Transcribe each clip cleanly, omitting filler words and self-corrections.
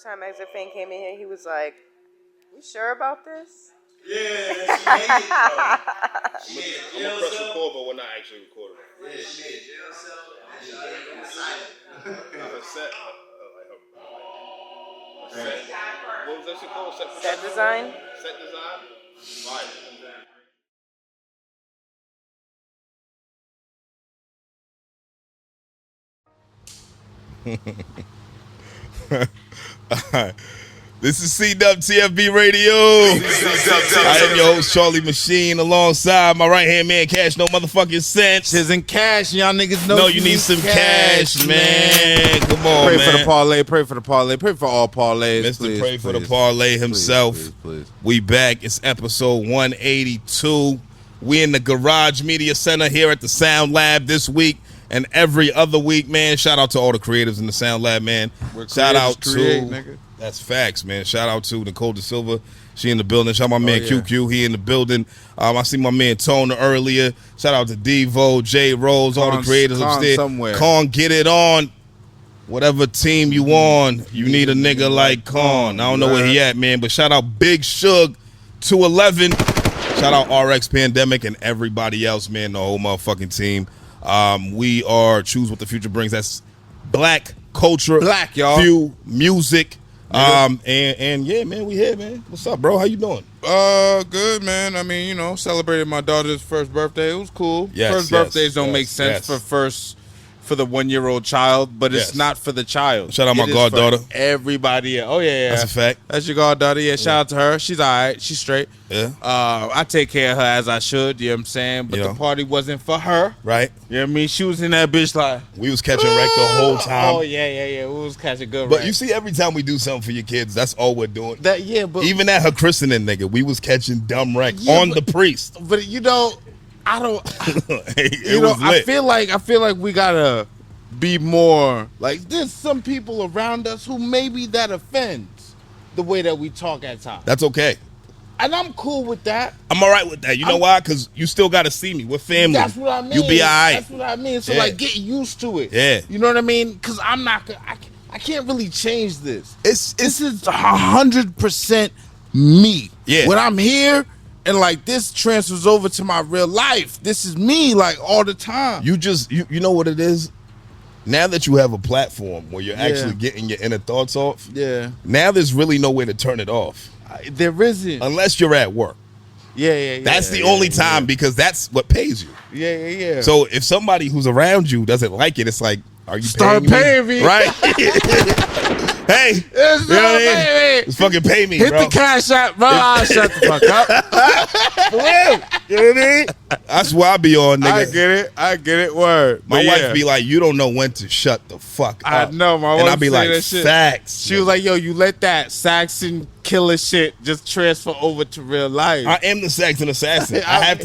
Time EXITFAME came in here, he was like, "You sure about this?" Yeah, she made it. She made a jail I'm gonna press cell. record, but we're not actually recording. Yeah, she made a jail cell and she gave him a silent. Her set, set. What was that shit called? Set design. Set design. Right. Alright. This is CWTFB Radio. I am your host, Charlie Machine, alongside my right-hand man, Cash No Motherfucking Sense. Isn't cash, y'all niggas know. No, you need some cash, man. Come on, pray man. for the parlay, pray for the parlay, pray for all parlays. Mr. Please, Pray for the please. parlay himself. Please. We back. It's episode 182. We in the Garage Media Center here at the Sound Lab this week and every other week, man. Shout out to all the creatives in the Sound Lab, man. Shout out to nigga. That's facts, man. Shout out to Nicole Da Silva. She in the building. Shout out my man QQ. He in the building. I see my man Tona earlier. Shout out to Devo, J Rose, all the creators upstairs. Somewhere. Con, get it on. Whatever team you on, you need a nigga like Con. I don't know where he at, man, but shout out Big Shug 211. Shout out RX Pandemic and everybody else, man, the whole motherfucking team. We are Choose What the Future Brings. That's black culture, Black, y'all. view, music. And yeah, man, we here, man. What's up, bro? How you doing? Good, man. I mean, celebrated my daughter's first birthday. It was cool. Yes, first yes, birthdays don't yes, make sense yes. for the 1-year-old child, but Yes. it's not for the child. Shout out my It is goddaughter. for everybody. Oh yeah, That's a fact. That's your goddaughter. Yeah, shout out to her. She's all right. She's straight. Yeah. I take care of her as I should. You know what I'm saying? But Yeah. the party wasn't for her. Right? You know what I mean? She was in that bitch like. We was catching wreck the whole time. Oh yeah. We was catching good. But wreck. you see, every time we do something for your kids, that's all we're doing. that? Yeah, but Even at her christening, nigga, we was catching dumb wreck Yeah, on but- the priest. But I don't. It was lit. I feel like we gotta be more like. There's some people around us who maybe that offends the way that we talk at times, That's okay. and I'm cool with that. I'm all right with that. You know why? Because you still got to see me. We're family. That's what I mean. You be all right. That's what I mean. So Yeah. like, get used to it. Yeah. You know what I mean? Because I'm not gonna. I can't really change this. It's This is 100% me. Yeah. When I'm here and like this transfers over to my real life, this is me like all the time. you just you know what it is. Now that you have a platform where you're actually getting your inner thoughts off, Yeah. now there's really no way to turn it off There isn't. unless you're at work. Yeah. That's the only time because that's what pays you. Yeah. So if somebody who's around you doesn't like it, it's like, are you Start paying me. Right? Hey, you know what I mean? Just fucking pay me, Hit bro. the cash app, bro. Shut the fuck up. For real. You know what I mean? That's why I be on, nigga. I get it. Word. My But wife yeah. be like, you don't know when to shut the fuck I up. know, my And wife I be say like, that shit. facts. She was like, yo, you let that Saxon killer shit just transfer over to real life. I am the Saxon assassin. I have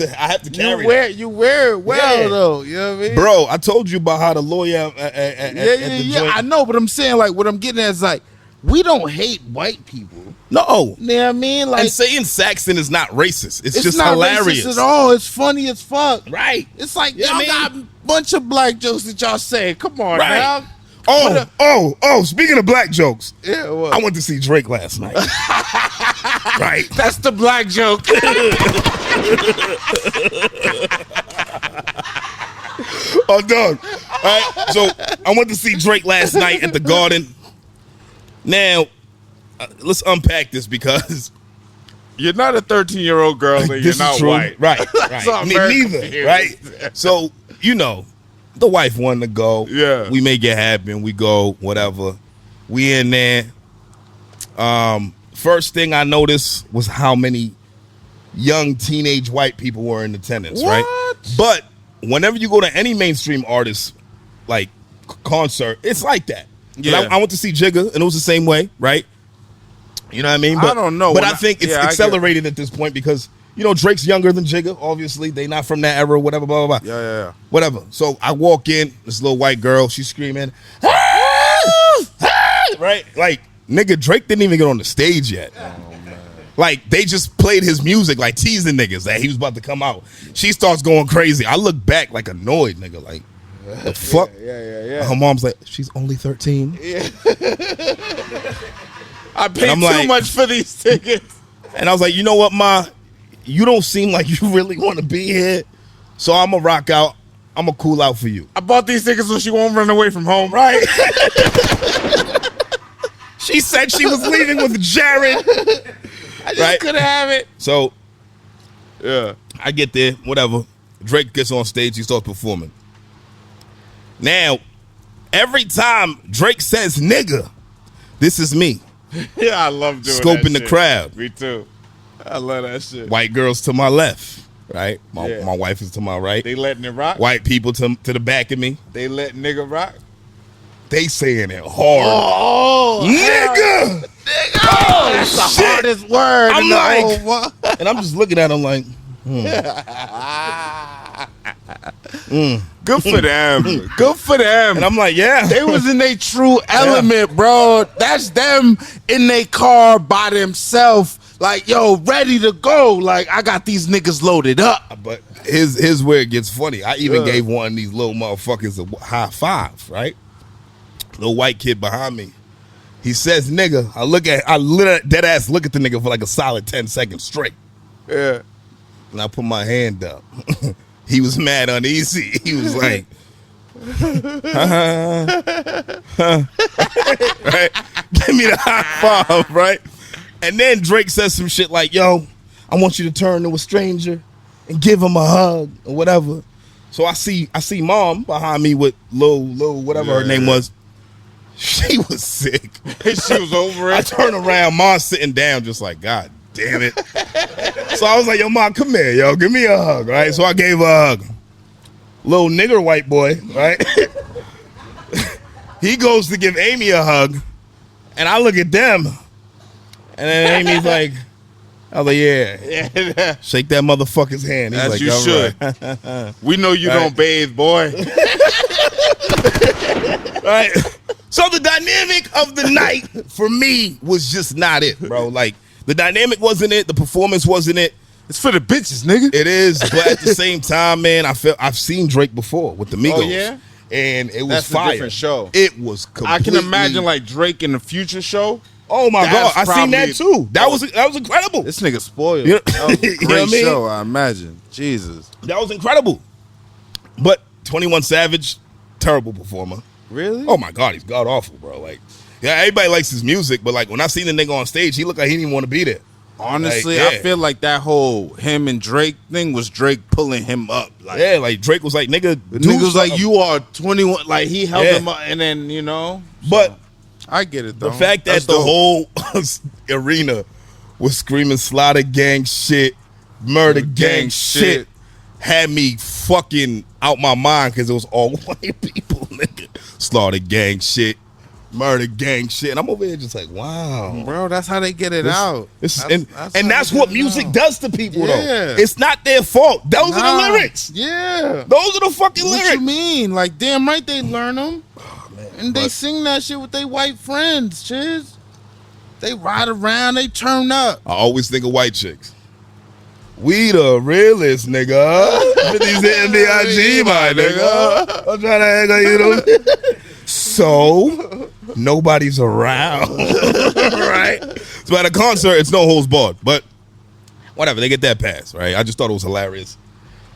to carry You wear it well Yeah. though. You know what I mean? Bro, I told you about how the lawyer at the joint. I know, but I'm saying like what I'm getting at is like we don't hate white people. No. You know what I mean? Like And saying Saxon is not racist. It's just not hilarious. racist at all. It's funny as fuck. Right. It's like Yeah, y'all man. got a bunch of black jokes that y'all say. Come on, Right. now. Oh, speaking of black jokes, Yeah, what? I went to see Drake last night. Right. That's the black joke. Oh, dog. All right. So I went to see Drake last night at the Garden. Now, let's unpack this because You're not a 13-year-old girl and this you're is not true. white. Right. So I'm Right. very Neither. confused. Right. So, the wife wanted to go. Yeah. We make it happen. We go, whatever. We in there. First thing I noticed was how many young teenage white people were in attendance, right? What? But whenever you go to any mainstream artist like concert, it's like that. 'Cause Yeah. I went to see Jigga and it was the same way, right? You know what I mean? I don't know. But When I think it's I get- accelerated at this point because Drake's younger than Jigga. Obviously, they not from that era. Whatever, blah blah blah. Yeah. Whatever. So I walk in, this little white girl, she's screaming, "Ah! Ah!" Right? Like, nigga, Drake didn't even get on the stage yet. Like, they just played his music, like teasing niggas that he was about to come out. She starts going crazy. I look back like annoyed, nigga. Like, the fuck? Yeah. Her mom's like, she's only 13. Yeah. I paid I'm too like- much for these tickets. And I was like, you know what, Ma? You don't seem like you really want to be here. So I'm going to rock out. I'm going to cool out for you. I bought these tickets so she won't run away from home. Right? She said she was leaving with Jared. I just couldn't have it. So Yeah. I get there, whatever. Drake gets on stage. He starts performing. Now, every time Drake says nigga, this is me. Yeah, I love doing Scoping that the shit. crowd. Me too. I love that shit. White girls to my left, right? My Yeah. wife is to my right. They letting it rock? White people to the back of me. They let nigga rock? They saying it hard. Oh, Nigga! that's the shit. hardest word. I'm in the like- whole world. And I'm just looking at them like, Good for them. Good for them. and I'm like, yeah. They was in their true element, bro. That's them in their car by themselves. Like, yo, ready to go. Like, I got these niggas loaded up. But here's where it gets funny. I even gave one of these little motherfuckers a high five, right? Little white kid behind me. He says nigga. I lit dead ass look at the nigga for like a solid 10 seconds straight. Yeah. And I put my hand up. He was mad uneasy. He was like, right? Give me the high five, right? And then Drake says some shit like, yo, I want you to turn to a stranger and give him a hug or whatever. So I see mom behind me with Lil whatever her name was. She was sick. She was over I it. turn around, mom sitting down just like, God damn it. So I was like, yo, mom, come here, yo, give me a hug, right? So I gave her a hug. Little nigger white boy, right? He goes to give Amy a hug, and I look at them, and then Amy's like, I was like, yeah. Shake that motherfucker's hand. He's As like, you all should. right. We know you don't bathe, boy. Right? So the dynamic of the night for me was just not it, bro. Like, the dynamic wasn't it. The performance wasn't it. It's for the bitches, nigga. It is, but at the same time, man, I've seen Drake before with the Migos. Oh, yeah? And it was That's a fire. different show. It was completely. I can imagine like Drake in the future show. Oh my God, That's I seen that probably- too. That was incredible. This nigga spoiled. You know- That was a you know great what I mean? show, I imagine. Jesus. That was incredible. But 21 Savage, terrible performer. Really? Oh my God, he's god awful, bro. Like, yeah, everybody likes his music, but like when I seen the nigga on stage, he looked like he didn't want to be there. Honestly, Like, I yeah. feel like that whole him and Drake thing was Drake pulling him up. Like, Yeah, like Drake was like, nigga, the do nigga was like, something. you are 21. Like, he held Yeah. him up, and then, you know. But I get it, though. the fact that That's the dope. whole arena was screaming slaughter gang shit, murder gang shit, had me fucking out my mind because it was all white people, nigga. Slaughter gang shit, murder gang shit. And I'm over here just like, wow. Bro, that's how they get it out. And that's what music does to people, though. Yeah. It's not their fault. Those are the lyrics. Yeah. Those are the fucking What lyrics. you mean? Like, damn right they learn them. And they But- sing that shit with their white friends, chiz. They ride around, they turn up. I always think of white chicks. We the realest, nigga. 50s and B.I.G., my nigga. I'm trying to hang on, you know. So, nobody's around. Right? So at a concert, it's no holds barred. But whatever, they get that pass, right? I just thought it was hilarious.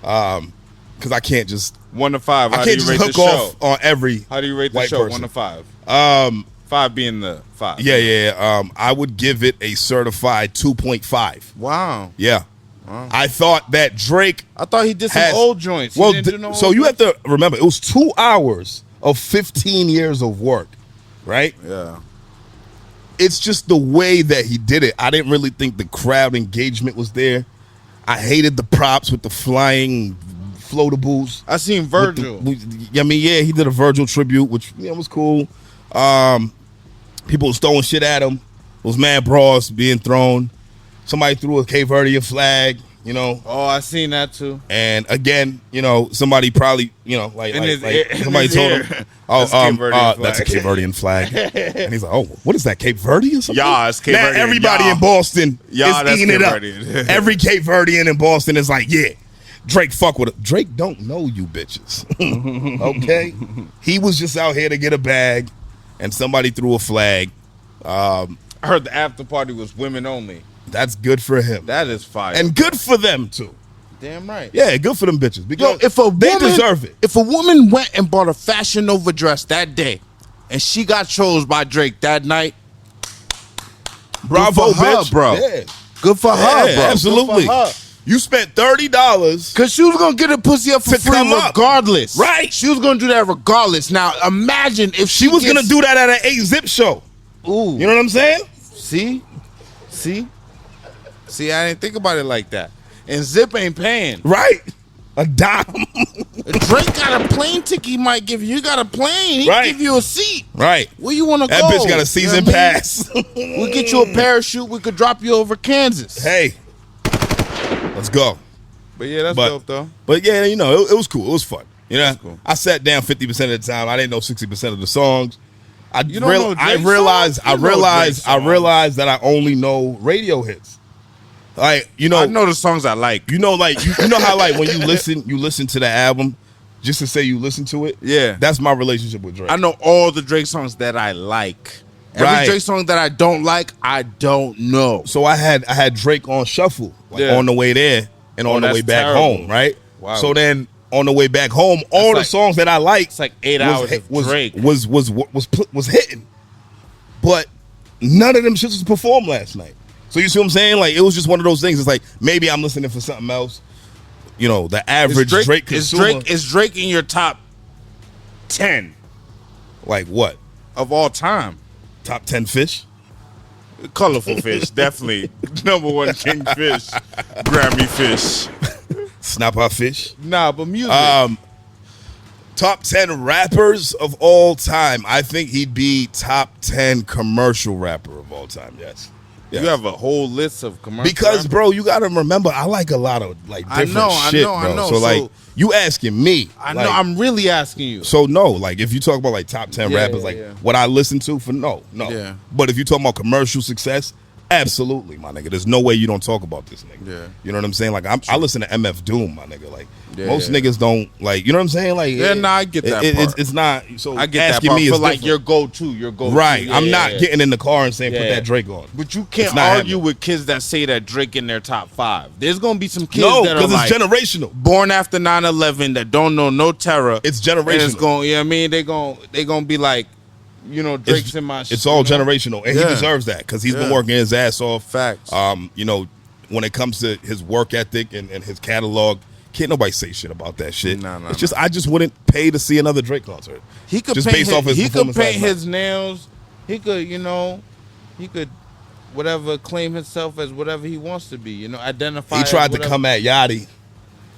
Because I can't just 1 to 5. I How do can't you just rate the hook show? off on every How do you rate the white show? person. 1 to 5. 5. 5 being the 5. Yeah. I would give it a certified 2.5. Wow. Yeah. I thought that Drake I thought he did some has- old joints. He Well, didn't do no so old you have joints? to remember, it was 2 hours of 15 years of work, right? Yeah. It's just the way that he did it. I didn't really think the crowd engagement was there. I hated the props with the flying floatables. I seen Virgil. I mean, yeah, he did a Virgil tribute, which was cool. People was throwing shit at him. It was mad bras being thrown. Somebody threw a Cape Verdean flag, you know. Oh, I seen that too. And again, you know, somebody probably, you know, like In his somebody told ear. him, That's Cape Verdean that's a flag. Cape Verdean flag. And he's like, oh, what is that, Cape Verde or something? Yeah, it's Cape Man, Verdean. everybody Yeah. in Boston Yeah, is that's eating it Cape up. Verdean. Every Cape Verdean in Boston is like, yeah, Drake fuck with it. Drake don't know you bitches. Okay? He was just out here to get a bag, and somebody threw a flag. I heard the after party was women only. That's good for him. That is fire. And good for them, too. Damn right. Yeah, good for them bitches. Because they deserve it. If a woman went and bought a Fashion Nova dress that day and she got chose by Drake that night, bravo, good for her, bitch. bro. Yeah. Good for her, bro. Absolutely. Good for her. You spent $30. Because she was going to get her pussy up for To free come up. regardless. Right. She was going to do that regardless. Now, imagine if She was going to do that at an 8-zip show. Ooh. You know what I'm saying? See, I didn't think about it like that. And Zip ain't paying. Right. A dime. Drake got a plane ticket he might give you. You got a plane. He Right. give you a seat. Right. Where you want to go? That bitch got a season You know what I mean? pass. We'll get you a parachute. We could drop you over Kansas. Hey. Let's go. But yeah, that's dope though. But yeah, you know, it was cool. It was fun. You know, cool. I sat down 50% of the time. I didn't know 60% of the songs. I You don't know Drake realized songs? You know Drake I realized that I only know radio hits. Like, you know, I know the songs I like. you know, like you know how like when you listen to the album just to say you listen to it. Yeah. That's my relationship with Drake. I know all the Drake songs that I like. Every Right. Drake song that I don't like, I don't know. So I had Drake on shuffle, like Yeah. on the way there and on the that's way back terrible. home, right? Wow. So then on the way back home, all the like- songs that I liked, It's like 8 hours of Drake. was hitting, but none of them shits was performed last night. So you see what I'm saying? Like it was just one of those things. It's like maybe I'm listening for something else. You know, the average Drake consumer. Is Drake in your top 10 like what? of all time? Top 10 fish? Colorful fish, definitely. Number one kingfish, Grammy fish. Snapper fish? Nah, but music. Top 10 rappers of all time. I think he'd be top 10 commercial rapper of all time. Yes. You have a whole list of commercials. Because, bro, you got to remember, I like a lot of like different shit, bro. I know. So, like, you asking me. I like, know. I'm really asking you. So, no, like, if you talk about, like, top 10 rappers, like, what I listen to for, no. Yeah. But if you talk about commercial success, absolutely, my nigga. There's no way you don't talk about this nigga. Yeah. You know what I'm saying? Like, I listen to MF Doom, my nigga. Like, Yeah, most yeah. niggas don't, like, you know what I'm saying? Like, Yeah, nah, I get that part. It's not, so I get that asking part me for is like different. your go-to. Right. Yeah, I'm not yeah. getting in the car and saying, put Yeah. that Drake on. But you It's can't not argue happening. with kids that say that Drake in their top 5. There's gonna be some kids No, that are because like it's generational. born after 9/11 that don't know no terror. It's And generational. it's going, you know what I mean? They gonna be like, you know, Drake's in my. It's all you know? generational, and Yeah. he deserves that because he's been Yeah. working his ass off. Facts. You know, when it comes to his work ethic and his catalog, can't nobody say shit about that shit. Nah, it's just I just wouldn't pay to see another Drake concert. He could just paint based his, off his he could performance paint last night. his nails. He could, you know, he could whatever claim himself as whatever he wants to be. You know, identify. He as tried to whatever. come at Yachty,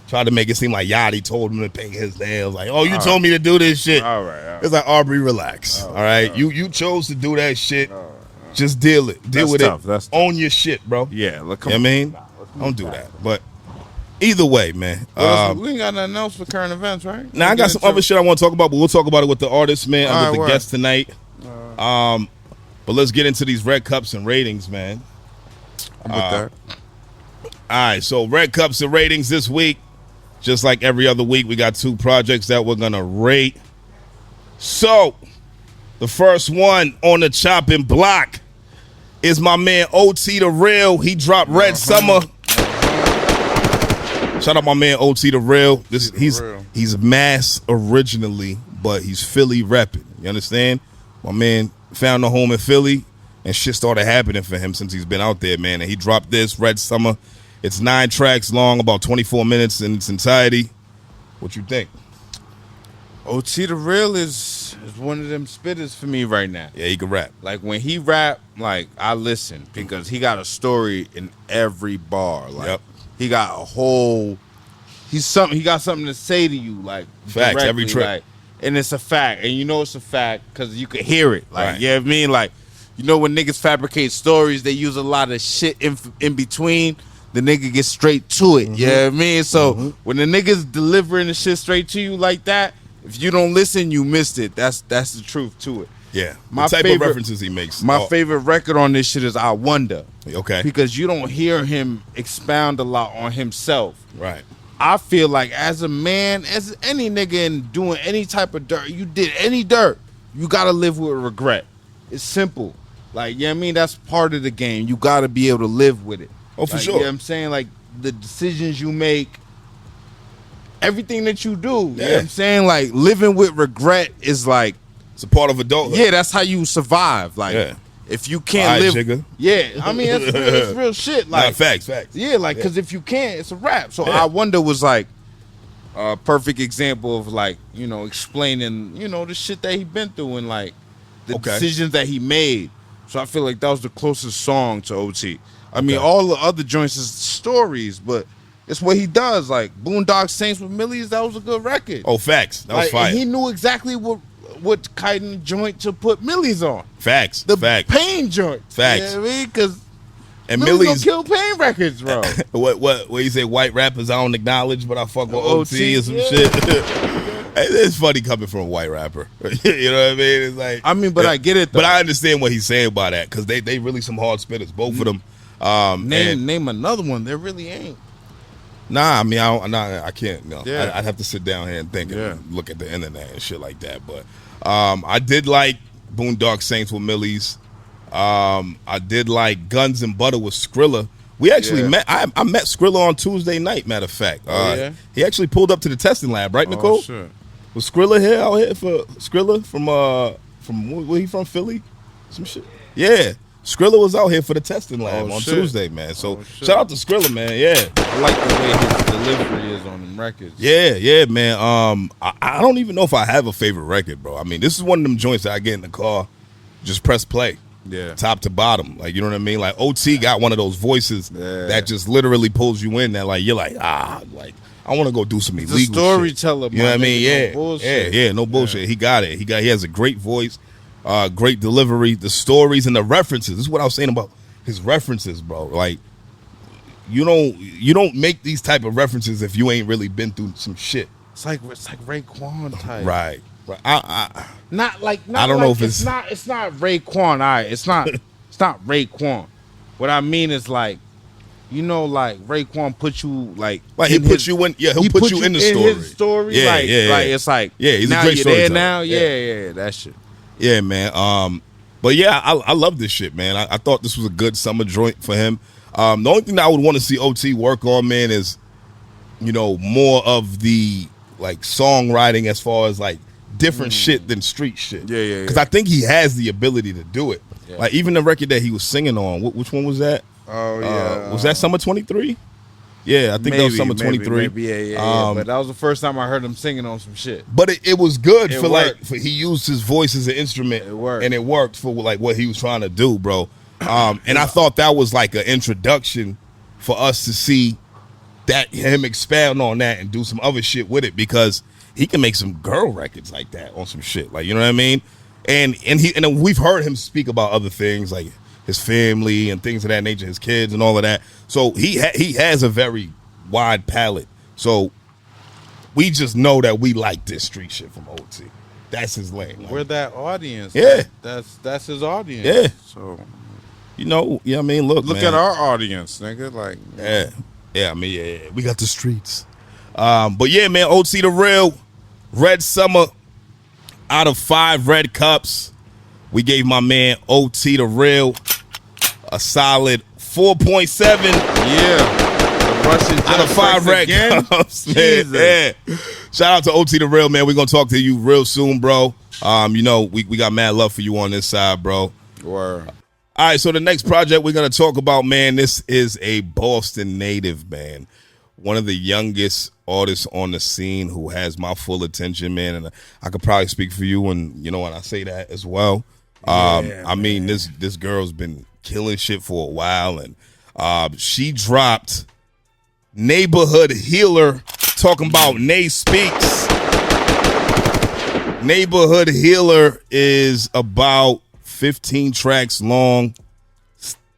tried to make it seem like Yachty told him to paint his nails. Like, oh, you told me to do this shit. All right. It's like, Aubrey, relax. All right, you chose to do that shit. Just deal with That's it. tough. That's tough. Own your shit, bro. Yeah, look. You know what I mean? Don't do that. But either way, man. We ain't got nothing else for current events, right? Now I got some other shit I want to talk about, but we'll talk about it with the artists, man, and All with right, the word. guests tonight. But let's get into these red cups and ratings, man. I'm with that. All right, so red cups and ratings this week, just like every other week, we got 2 projects that we're gonna rate. So the first one on the chopping block is my man OT the Real. He dropped Red Summer. Shout out my man OT the Real. He's Mass originally, but he's Philly repping. You understand? My man found a home in Philly, and shit started happening for him since he's been out there, man. And he dropped this Red Summer. It's 9 tracks long, about 24 minutes in its entirety. What you think? OT the Real is one of them spitters for me right now. Yeah, he can rap. Like when he rap, like I listen because he got a story in every bar. Like Yep. he got a whole. He got something to say to you. Like Facts, directly, every trip. like, and it's a fact, and you know it's a fact because you can hear it. Like Right. you know what I mean? Like you know when niggas fabricate stories, they use a lot of shit in between. The nigga gets straight to it. You know what I mean? So when the niggas delivering the shit straight to you like that, if you don't listen, you missed it. That's the truth to it. Yeah. My What type favorite- of references he makes? My Oh, favorite record on this shit is I Wonder. Okay. Because you don't hear him expound a lot on himself. Right. I feel like as a man, as any nigga in doing any type of dirt, you did any dirt, you gotta live with regret. It's simple. Like, you know what I mean? That's part of the game. You got to be able to live with it. Oh, for Like, sure. You know what I'm saying? Like, the decisions you make, everything that you do. You know what I'm saying? Like, living with regret is like, it's a part of adulthood. yeah, that's how you survive. Like, Yeah. if you can't All right, live, Jigga. yeah, I mean, it's real shit. Like, Nah, facts. yeah, like, because if you can't, it's a wrap. So I Wonder was like a perfect example of, like, you know, explaining, you know, the shit that he been through and like the decisions that he made. So I feel like that was the closest song to OT. I mean, all the other joints is stories, but it's what he does. Like Boondock Saints with Millies, that was a good record. Oh, facts. That was fire. And he knew exactly what kind of joint to put Millies on. Facts. The facts. Pain joint. Facts. You know what I mean? Because And Millies gonna kill Pain records, bro. what you say? White rappers I don't acknowledge, but I fuck with OT or some yeah. shit. It's funny coming from a white rapper. You know what I mean? It's like, I mean, but I get it though. But I understand what he's saying by that because they really some hard spitters, both of them. Name another one. There really ain't. Nah, I mean, I can't. No, Yeah. I'd have to sit down here and think Yeah. and look at the internet and shit like that. But I did like Boondock Saints with Millies. I did like Guns and Butter with Skrilla. We actually met. I met Skrilla on Tuesday night. Matter of fact, yeah? He actually pulled up to the testing lab, right, Nicole? Oh, sure. Was Skrilla here out here for Skrilla from where he from? Philly, some shit. Yeah, Skrilla was out here for the testing lab on shit. Tuesday, man. So shit. shout out to Skrilla, man. Yeah. I like the way his delivery is on them records. Yeah, man. I don't even know if I have a favorite record, bro. I mean, this is one of them joints that I get in the car, just press play. Yeah. Top to bottom. Like, you know what I mean? Like, OT got one of those voices that just literally pulls you in that, like, you're like, like, I want to go do some illegal The storyteller, shit. You know what I mean? no Yeah. bullshit. No bullshit. He got it. He has a great voice, great delivery, the stories and the references. This is what I was saying about his references, bro. Like, you don't make these type of references if you ain't really been through some shit. It's like Raekwon type. Right. I don't know if it's not Raekwon. All right, it's not Raekwon. What I mean is, like, you know, like Raekwon put you like he put you in. Yeah, he'll put you in the story. His story. Yeah, like, like it's like, yeah, he's now a great you're there storyteller. now. Yeah, that shit. Yeah, man. But yeah, I love this shit, man. I thought this was a good summer joint for him. The only thing that I would want to see OT work on, man, is, you know, more of the like songwriting as far as like different shit than street shit. Yeah. Because I think he has the ability to do it. Yeah. Like even the record that he was singing on, which one was that? Oh yeah, was that Summer 23? Yeah, I think that was Summer 23. Maybe, yeah. But that was the first time I heard him singing on some shit. But it was good It for worked. he used his voice as an instrument. It worked. And it worked for like what he was trying to do, bro. And I thought that was like an introduction for us to see that him expound on that and do some other shit with it, because he can make some girl records like that on some shit. Like, you know what I mean? And we've heard him speak about other things like his family and things of that nature, his kids and all of that. So he has a very wide palette. So we just know that we like this street shit from OT. That's his lane. Like, We're that audience. Yeah. That's his audience. Yeah. So you know, yeah, I mean, look, look man. at our audience, nigga. Like, Yeah, I mean, yeah, we got the streets. But yeah, man, OT the Real, Red Summer, out of 5 red cups, we gave my man OT the Real a solid 4.7. yeah, the Russian Out of 5 red cups, man. Jesus. Yeah. Shout out to OT the Real, man. We're gonna talk to you real soon, bro. You know, we got mad love for you on this side, bro. Word. All right, so the next project we're going to talk about, man, this is a Boston native, man. One of the youngest artists on the scene who has my full attention, man. And I could probably speak for you, and, you know, when I say that as well. I mean, this girl's been killing shit for a while, and she dropped Neighborhood Healer, talking about Nay Speaks. Neighborhood Healer is about 15 tracks long,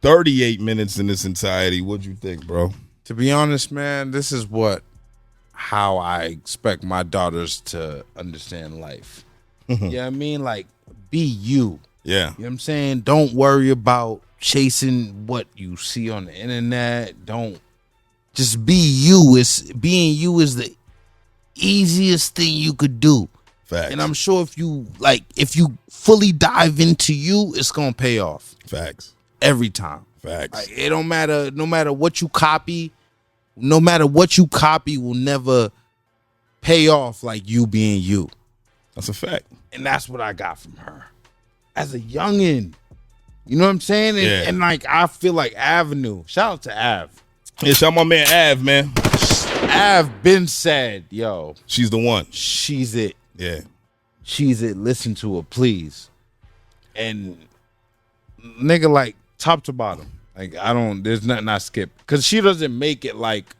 38 minutes in its entirety. What'd you think, bro? To be honest, man, this is how I expect my daughters to understand life. Yeah, I mean, like, be you. Yeah. You know what I'm saying? Don't worry about chasing what you see on the internet. Don't just be you. Being you is the easiest thing you could do. Facts. And I'm sure if you fully dive into you, it's gonna pay off. Facts. Every time. Facts. Like, it don't matter. No matter what you copy, will never pay off like you being you. That's a fact. And that's what I got from her as a youngin'. You know what I'm saying? And like, I feel like Avenue. Shout out to Av. Yeah, shout out my man Av, man. Av been said, yo, she's the one. She's it. Yeah. She's it. Listen to her, please. And nigga, like, top to bottom. Like, there's nothing I skip. Because she doesn't make it like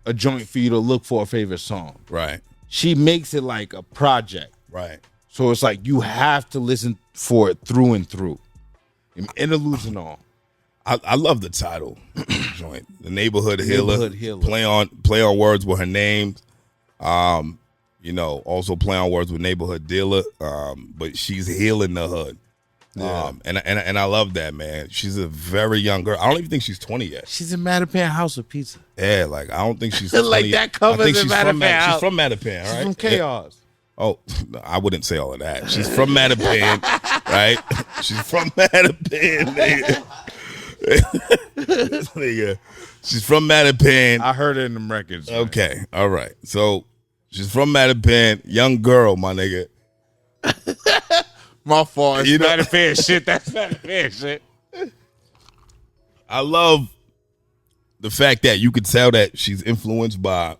a joint for you to look for a favorite song. Right. She makes it like a project. Right. So it's like you have to listen for it through and through. Interludes and all. I love the title joint. The Neighborhood Healer. Neighborhood Healer. Play on words with her name. You know, also play on words with Neighborhood Dealer. But she's healing the hood. Yeah. And I love that, man. She's a very young girl. I don't even think she's 20 yet. She's in Mattapan House of Pizza. Yeah, like I don't think she's 20 like that covers I think in Mattapan. She's from Mattapan, right? She's from Chaos. Oh, I wouldn't say all of that. She's from Mattapan, right? She's from Mattapan, nigga. Nigga. She's from Mattapan. I heard it in them records. Man. Okay, all right. So she's from Mattapan, young girl, my nigga. My fault. It's Mattapan shit. That's Mattapan shit. I love the fact that you could tell that she's influenced by,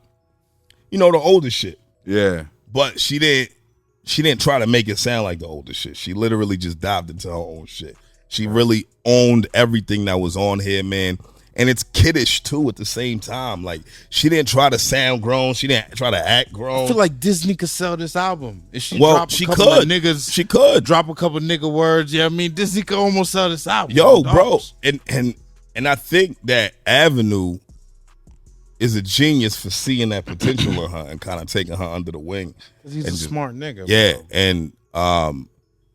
you know, the older shit. Yeah. But she didn't try to make it sound like the older shit. She literally just dived into her own shit. She really owned everything that was on here, man. And it's kiddish too at the same time. Like, she didn't try to sound grown. She didn't try to act grown. I feel like Disney could sell this album. If she she could drop a couple nigga words. Yeah, I mean, Disney could almost sell this album. Yo, bro. And I think that Avenue is a genius for seeing that potential in her and kind of taking her under the wing. Because he's a smart nigga. Yeah, bro. and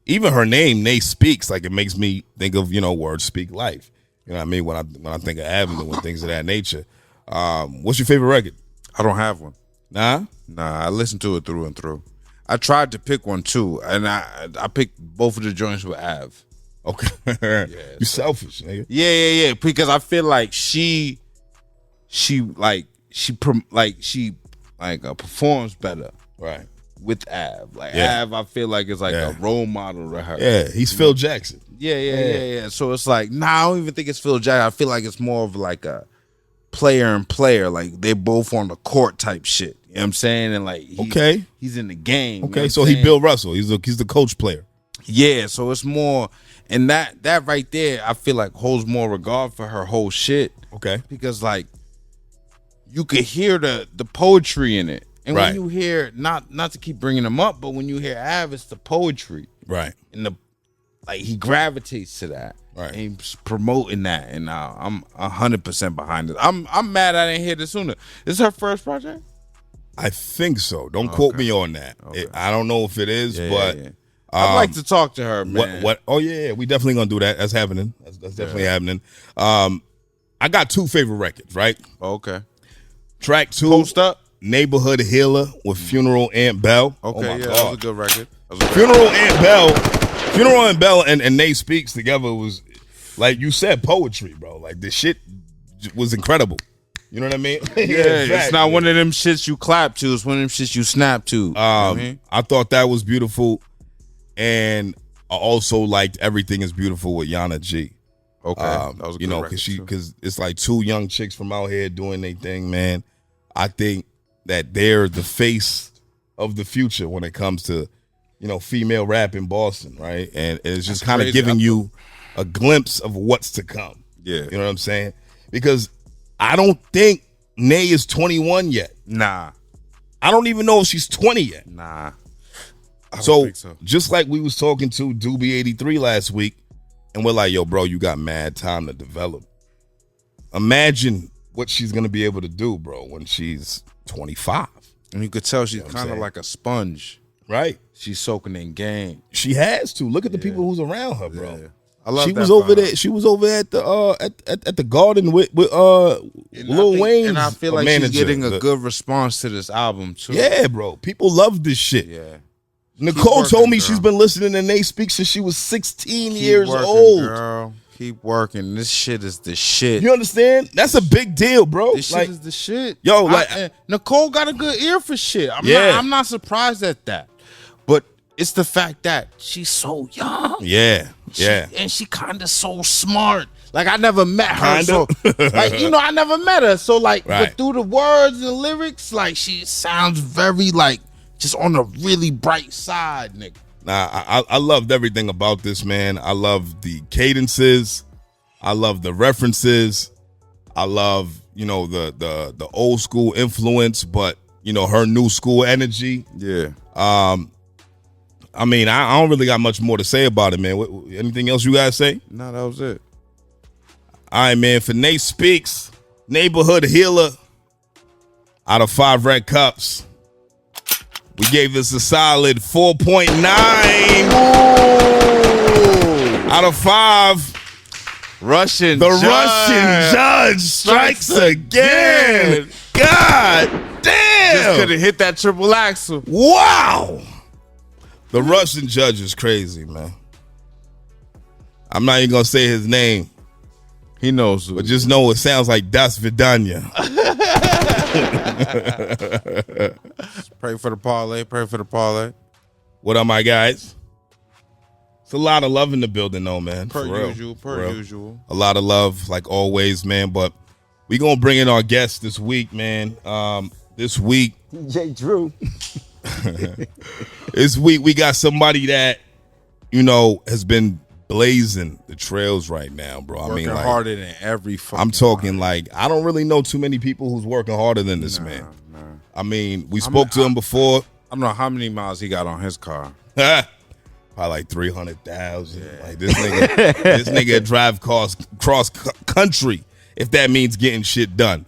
even her name, Nay Speaks, like it makes me think of, you know, words speak life. You know what I mean? When I think of Avenue and things of that nature. What's your favorite record? I don't have one. Nah, I listened to it through and through. I tried to pick one too, and I picked both of the joints with Av. Okay, you selfish, nigga. Yeah. Because I feel like she performs better, right, with Av. Like Av, I feel like it's like a role model to her. Yeah, he's Phil Jackson. Yeah. So it's like, I don't even think it's Phil Jackson. I feel like it's more of like a player and player. Like they both on the court type shit. You know what I'm saying? And like, he's in the game. Okay, you know so he Bill Russell. He's the coach player. Yeah, so it's more, and that right there, I feel like holds more regard for her whole shit. Okay, because like you could hear the poetry in it, and right. when you hear not to keep bringing them up, but when you hear Av, it's the poetry, right? And he gravitates to that, right? And he's promoting that, and I'm 100% behind it. I'm mad I didn't hear this sooner. This is her first project? I think so. Don't quote me on that. Okay. I don't know if it is, but. Yeah. I'd like to talk to her, man. What? Oh yeah, we definitely gonna do that. That's happening. That's definitely happening. I got two favorite records, right? Okay. Track 2, Post Up, Neighborhood Healer with Funeral Aunt Bell. Okay, oh my God. That was a good record. Funeral Aunt Bell and Nay Speaks together was, like you said, poetry, bro. Like the shit was incredible. You know what I mean? It's not one of them shits you clap to. It's one of them shits you snap to. You know what I mean? I thought that was beautiful. And I also liked Everything Is Beautiful with Yana G. Okay, that was a good record because it's like two young chicks from out here doing their thing, man. I think that they're the face of the future when it comes to, you know, female rap in Boston, right? And it's just kind of giving you a glimpse of what's to come. Yeah, you know what I'm saying? Because I don't think Nay is 21 yet. Nah, I don't even know if she's 20 yet. Nah. So just like we was talking to Doobie 83 last week, and we're like, yo, bro, you got mad time to develop. Imagine what she's going to be able to do, bro, when she's 25. And you could tell she's kind of like a sponge. Right. She's soaking in game. She has to. Look at the people who's around her, bro. Yeah. I love she was over there. She was over at the Garden with Lil Wayne. And I feel like she's getting a good response to this album too. Yeah, bro. People love this shit. Yeah. Nicole working, told me girl. she's been listening to Nate Speak since she was 16 Keep years working, old. Girl. Keep working. This shit is the shit. You understand? That's a big deal, bro. This shit is the shit. Yo, like Nicole got a good ear for shit. I'm not surprised at that. But it's the fact that she's so young. Yeah. And she kind of so smart. Like, I never met her. Kinda. So, like, I never met her. So, like, Right. but through the words and the lyrics, like, she sounds very, like, just on the really bright side, nigga. Nah, I loved everything about this, man. I love the cadences. I love the references. I love, the old school influence, but, her new school energy. Yeah. I mean, I don't really got much more to say about it, man. Anything else you guys say? No, that was it. All right, man. For Nate Speaks, Neighborhood Healer, out of 5 red cups, we gave this a solid 4.9 out of 5. Russian Judge strikes again. God damn. Just could have hit that triple axle. Wow. The Russian judge is crazy, man. I'm not even going to say his name. He knows who. But just know it sounds like Das Vidanya. Pray for the parlay. Pray for the parlay. What up, my guys? It's a lot of love in the building, though, man. Per For real. usual. For Per real. usual. A lot of love, like always, man. But we going to bring in our guest this week, man. This week. J. Drew. This week, we got somebody that, has been blazing the trails right now, bro. I Working mean, like, harder than every fucking I'm talking like, I don't really know too many people who's working harder than this man. Nah. I mean, we spoke to him before. I don't know how many miles he got on his car. Probably like 300,000. Yeah. Like this nigga drive cross country, if that means getting shit done.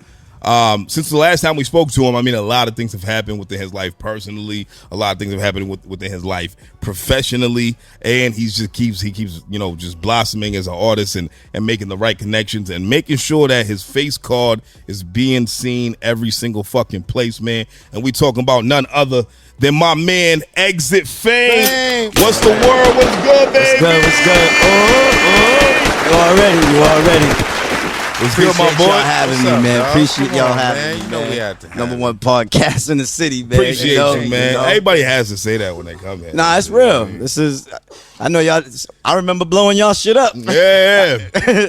Since the last time we spoke to him, I mean, a lot of things have happened within his life personally. A lot of things have happened within his life professionally, and he keeps just blossoming as an artist and making the right connections and making sure that his face card is being seen every single fucking place, man. And we talking about none other than my man EXITFAME. What's the word? What's good, baby? What's good? You already. What's good, my boy? Y'all having me, man. Dog? Appreciate Come y'all on, having man. me, You know man. we had to have Number you. one podcast in the city, man. Appreciate you, man. Everybody has to say that when they come in. Nah, it's real. I know y'all. I remember blowing y'all shit up. Yeah.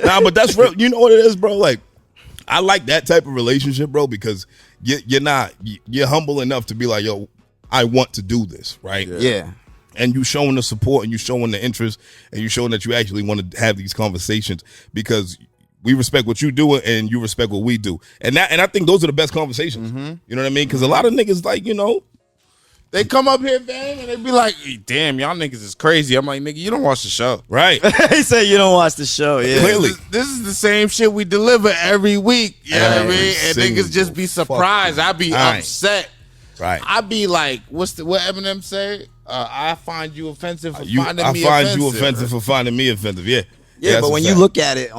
Nah, but that's real. You know what it is, bro? Like, I like that type of relationship, bro, because you're humble enough to be like, yo, I want to do this, right? Yeah. And you showing the support and you showing the interest and you showing that you actually want to have these conversations because we respect what you do and you respect what we do. And I think those are the best conversations. Mm-hmm. You know what I mean? Because a lot of niggas, like, They come up here, bang, and they be like, damn, y'all niggas is crazy. I'm like, nigga, you don't watch the show. right. He said you don't watch the show. Yeah. Clearly. This is the same shit we deliver every week. You know what I mean? And Every niggas just be single surprised. I be time. upset. Right. I be like, what Eminem say? I find you offensive for finding I me find offensive. you offensive for finding me offensive. Yeah. Yeah, that's but a when you fact. look at it,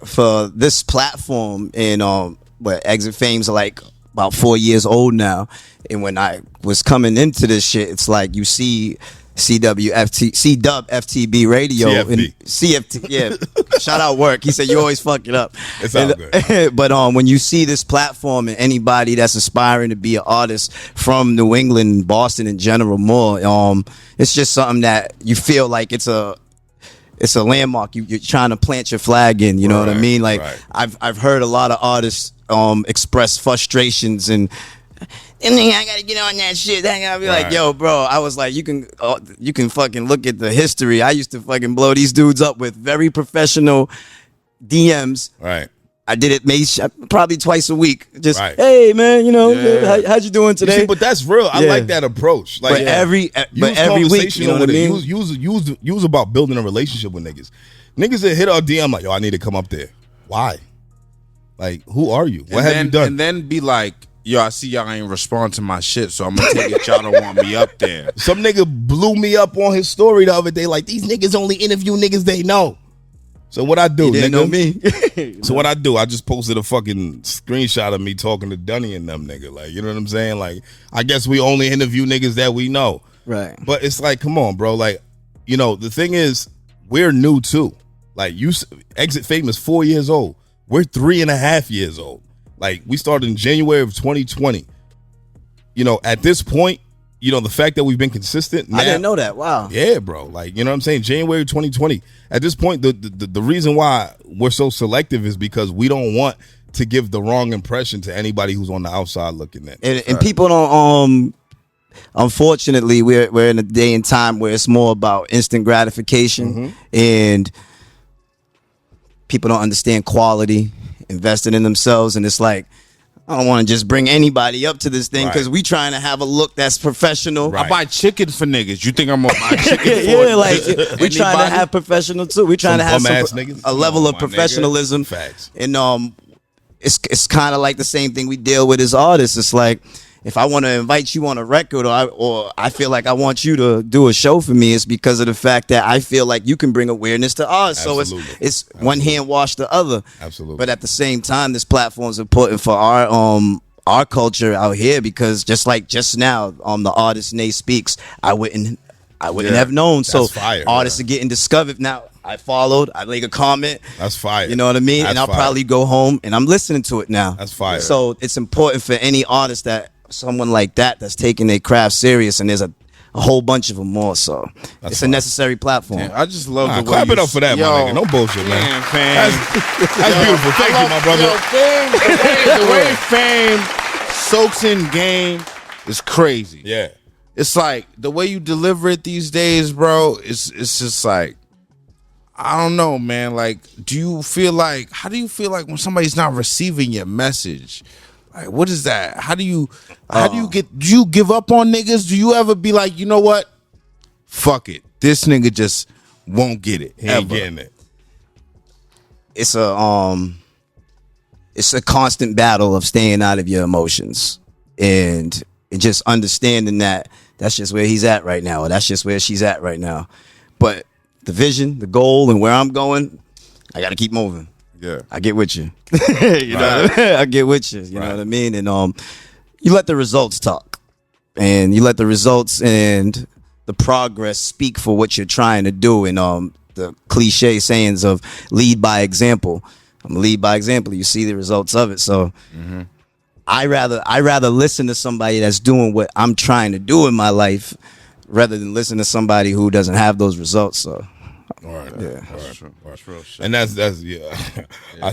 for this platform, and EXITFAME's like about 4 years old now, and when I was coming into this shit, it's like you see CWTFB radio CFB. and CFT. Yeah, shout out work. He said you always fuck it up. It's all good. But when you see this platform and anybody that's aspiring to be an artist from New England, Boston in general, more, it's just something that you feel like it's a landmark. You're trying to plant your flag in. You know what I Right, mean? Like right. I've heard a lot of artists express frustrations and then I gotta get on that shit. Then I gotta be like, Right. yo, bro. I was like, you can fucking look at the history. I used to fucking blow these dudes up with very professional DMs. Right. I did it maybe probably twice a week. Just Right. hey man, Yeah. how'd you doing You today? see, but that's real. I Yeah. like that approach. Like, But every use week, you know what I mean? Use about building a relationship with niggas. Niggas that hit our DM like, yo, I need to come up there. Why? Like, who are you? What have you done? And then be like, yo, I see y'all ain't respond to my shit, so I'm gonna take it y'all don't want me up there. Some nigga blew me up on his story the other day. Like, these niggas only interview niggas they know. So what I do, You didn't nigga? know me. So what I do, I just posted a fucking screenshot of me talking to Dunny and them, nigga. Like, you know what I'm saying? Like, I guess we only interview niggas that we know. Right. But it's like, come on, bro. Like, you know, the thing is, we're new too. Like, Exit Fame is 4 years old. We're 3.5 years old. Like, we started in January of 2020. You know, at this point, you know, the fact that we've been consistent. Now, I didn't know that. Wow. Yeah, bro. Like, you know what I'm saying? January 2020. At this point, the reason why we're so selective is because we don't want to give the wrong impression to anybody who's on the outside looking in. And people don't. Unfortunately, we're in a day and time where it's more about instant gratification, and people don't understand quality, investing in themselves, and it's like, I don't want to just bring anybody up to this thing because we trying to have a look that's professional. Right. I buy chicken for niggas. You think I'm gonna buy chicken for Yeah, like we trying to have professional too. We trying to have a level of professionalism. Facts. And it's kind of like the same thing we deal with as artists. It's like, if I want to invite you on a record, or I feel like I want you to do a show for me, it's because of the fact that I feel like you can bring awareness to ours. Absolutely. So it's one hand wash the other. Absolutely. But at the same time, this platform is important for our culture out here, because just like just now, the artist Nate Speaks, I wouldn't have known. So fire, artists are getting discovered now. I followed. I leave a comment. That's fire. You know what I mean? That's and I'll fire. probably go home and I'm listening to it now. That's fire. So it's important for any artist someone like that's taking their craft serious, and there's a whole bunch of them more. So it's a necessary platform. Yeah, I just love the way clap you it up for that, my nigga. No bullshit, man. That's beautiful. Thank you, my brother. The way Fame soaks in game is crazy. Yeah. It's like the way you deliver it these days, bro. It's just like, I don't know, man. Like, how do you feel like when somebody's not receiving your message? Like, what is that? How do you do you give up on niggas? Do you ever be like, you know what? Fuck it. This nigga just won't get it. He ain't getting it. It's a constant battle of staying out of your emotions and just understanding that that's just where he's at right now, or that's just where she's at right now. But the vision, the goal, and where I'm going, I got to keep moving. Yeah, I get with you. You know what I mean? I get with you. You know what I mean? And you let the results talk, and you let the results and the progress speak for what you're trying to do. And the cliche sayings of lead by example. I'm gonna lead by example. You see the results of it. So I rather listen to somebody that's doing what I'm trying to do in my life, rather than listen to somebody who doesn't have those results. So. All right. Yeah, that's true. That's real shit. And that's I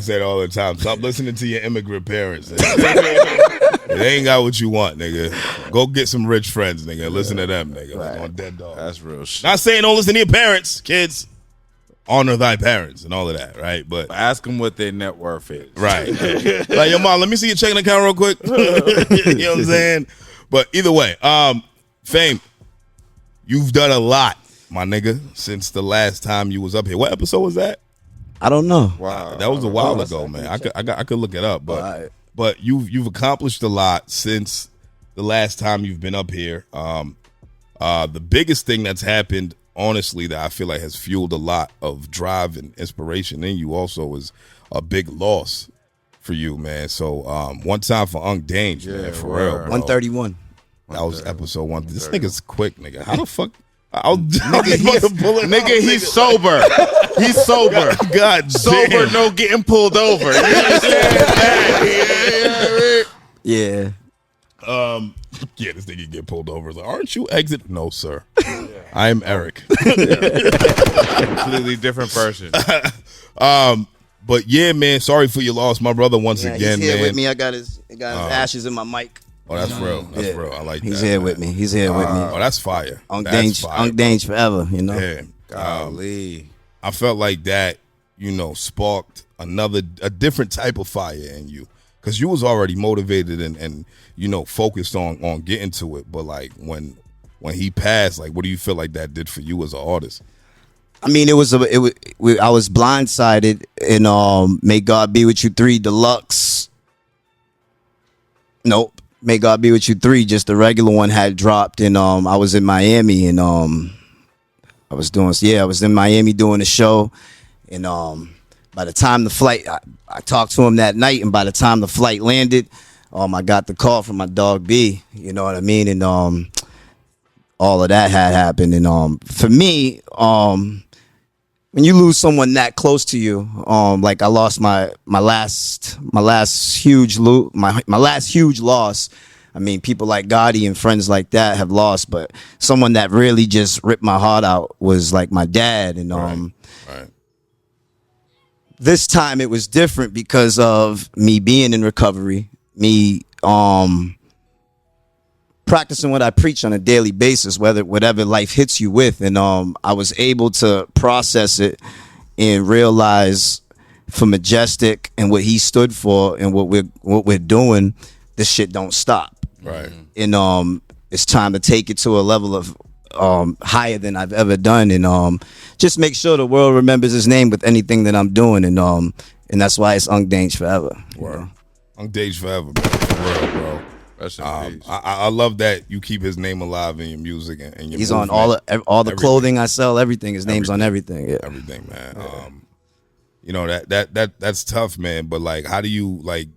say it all the time. Stop listening to your immigrant parents. They ain't got what you want, nigga. Go get some rich friends, nigga. Listen to them, nigga. Like on Dead Dog. That's real shit. Not saying don't listen to your parents, kids. Honor thy parents and all of that, right? But ask them what their net worth is. Right. Like, yo, mom, let me see your checking account real quick. You know what I'm saying? But either way, Fame, you've done a lot, my nigga, since the last time you was up here. What episode was that? I don't know. Wow, that was a while ago, man. I could look it up, but you've accomplished a lot since the last time you've been up here. The biggest thing that's happened, honestly, that I feel like has fueled a lot of drive and inspiration in you also is a big loss for you, man. So one time for Danger, man, for real, bro. 131. That was episode 1. This nigga's quick, nigga. How the fuck? Nigga, he's sober. He's sober. God sober, damn. no getting pulled over. You understand? Yeah. Yeah, this nigga get pulled over. Like, aren't you Exit? No, sir. I am Eric. Completely different person. But yeah, man, sorry for your loss, my brother. Once again, he's here man. with me. I got his ashes in my mic. Oh, that's real. That's real. I like that. He's here with me. He's here with me. Oh, that's fire. Danger forever, you know. Yeah. Golly. I felt like that, sparked a different type of fire in you. Because you was already motivated and focused on getting to it. But like when he passed, like what do you feel like that did for you as an artist? I mean, I was blindsided in May God Be With You 3 Deluxe. Nope. May God Be With You 3, just the regular one had dropped, and I was in Miami, and I was in Miami doing a show, and by the time the flight, I talked to him that night, and by the time the flight landed, I got the call from my dog B, you know what I mean, and all of that had happened. And for me, when you lose someone that close to you, like I lost my last huge loss. I mean, people like Gotti and friends like that have lost, but someone that really just ripped my heart out was like my dad. And Right. this time it was different because of me being in recovery, me practicing what I preach on a daily basis, whatever life hits you with. And I was able to process it and realize for Majestic and what he stood for and what we're doing, this shit don't stop. Right. And it's time to take it to a level of higher than I've ever done, and just make sure the world remembers his name with anything that I'm doing, and that's why it's Ungdange forever. Word. Ungdange forever, man. For real, bro. Rest in peace. I love that you keep his name alive in your music and your He's movement. on all the Everything. clothing I sell, everything. His name's on everything. Yeah. Everything, man. You know, that's tough, man. But like, how do you like?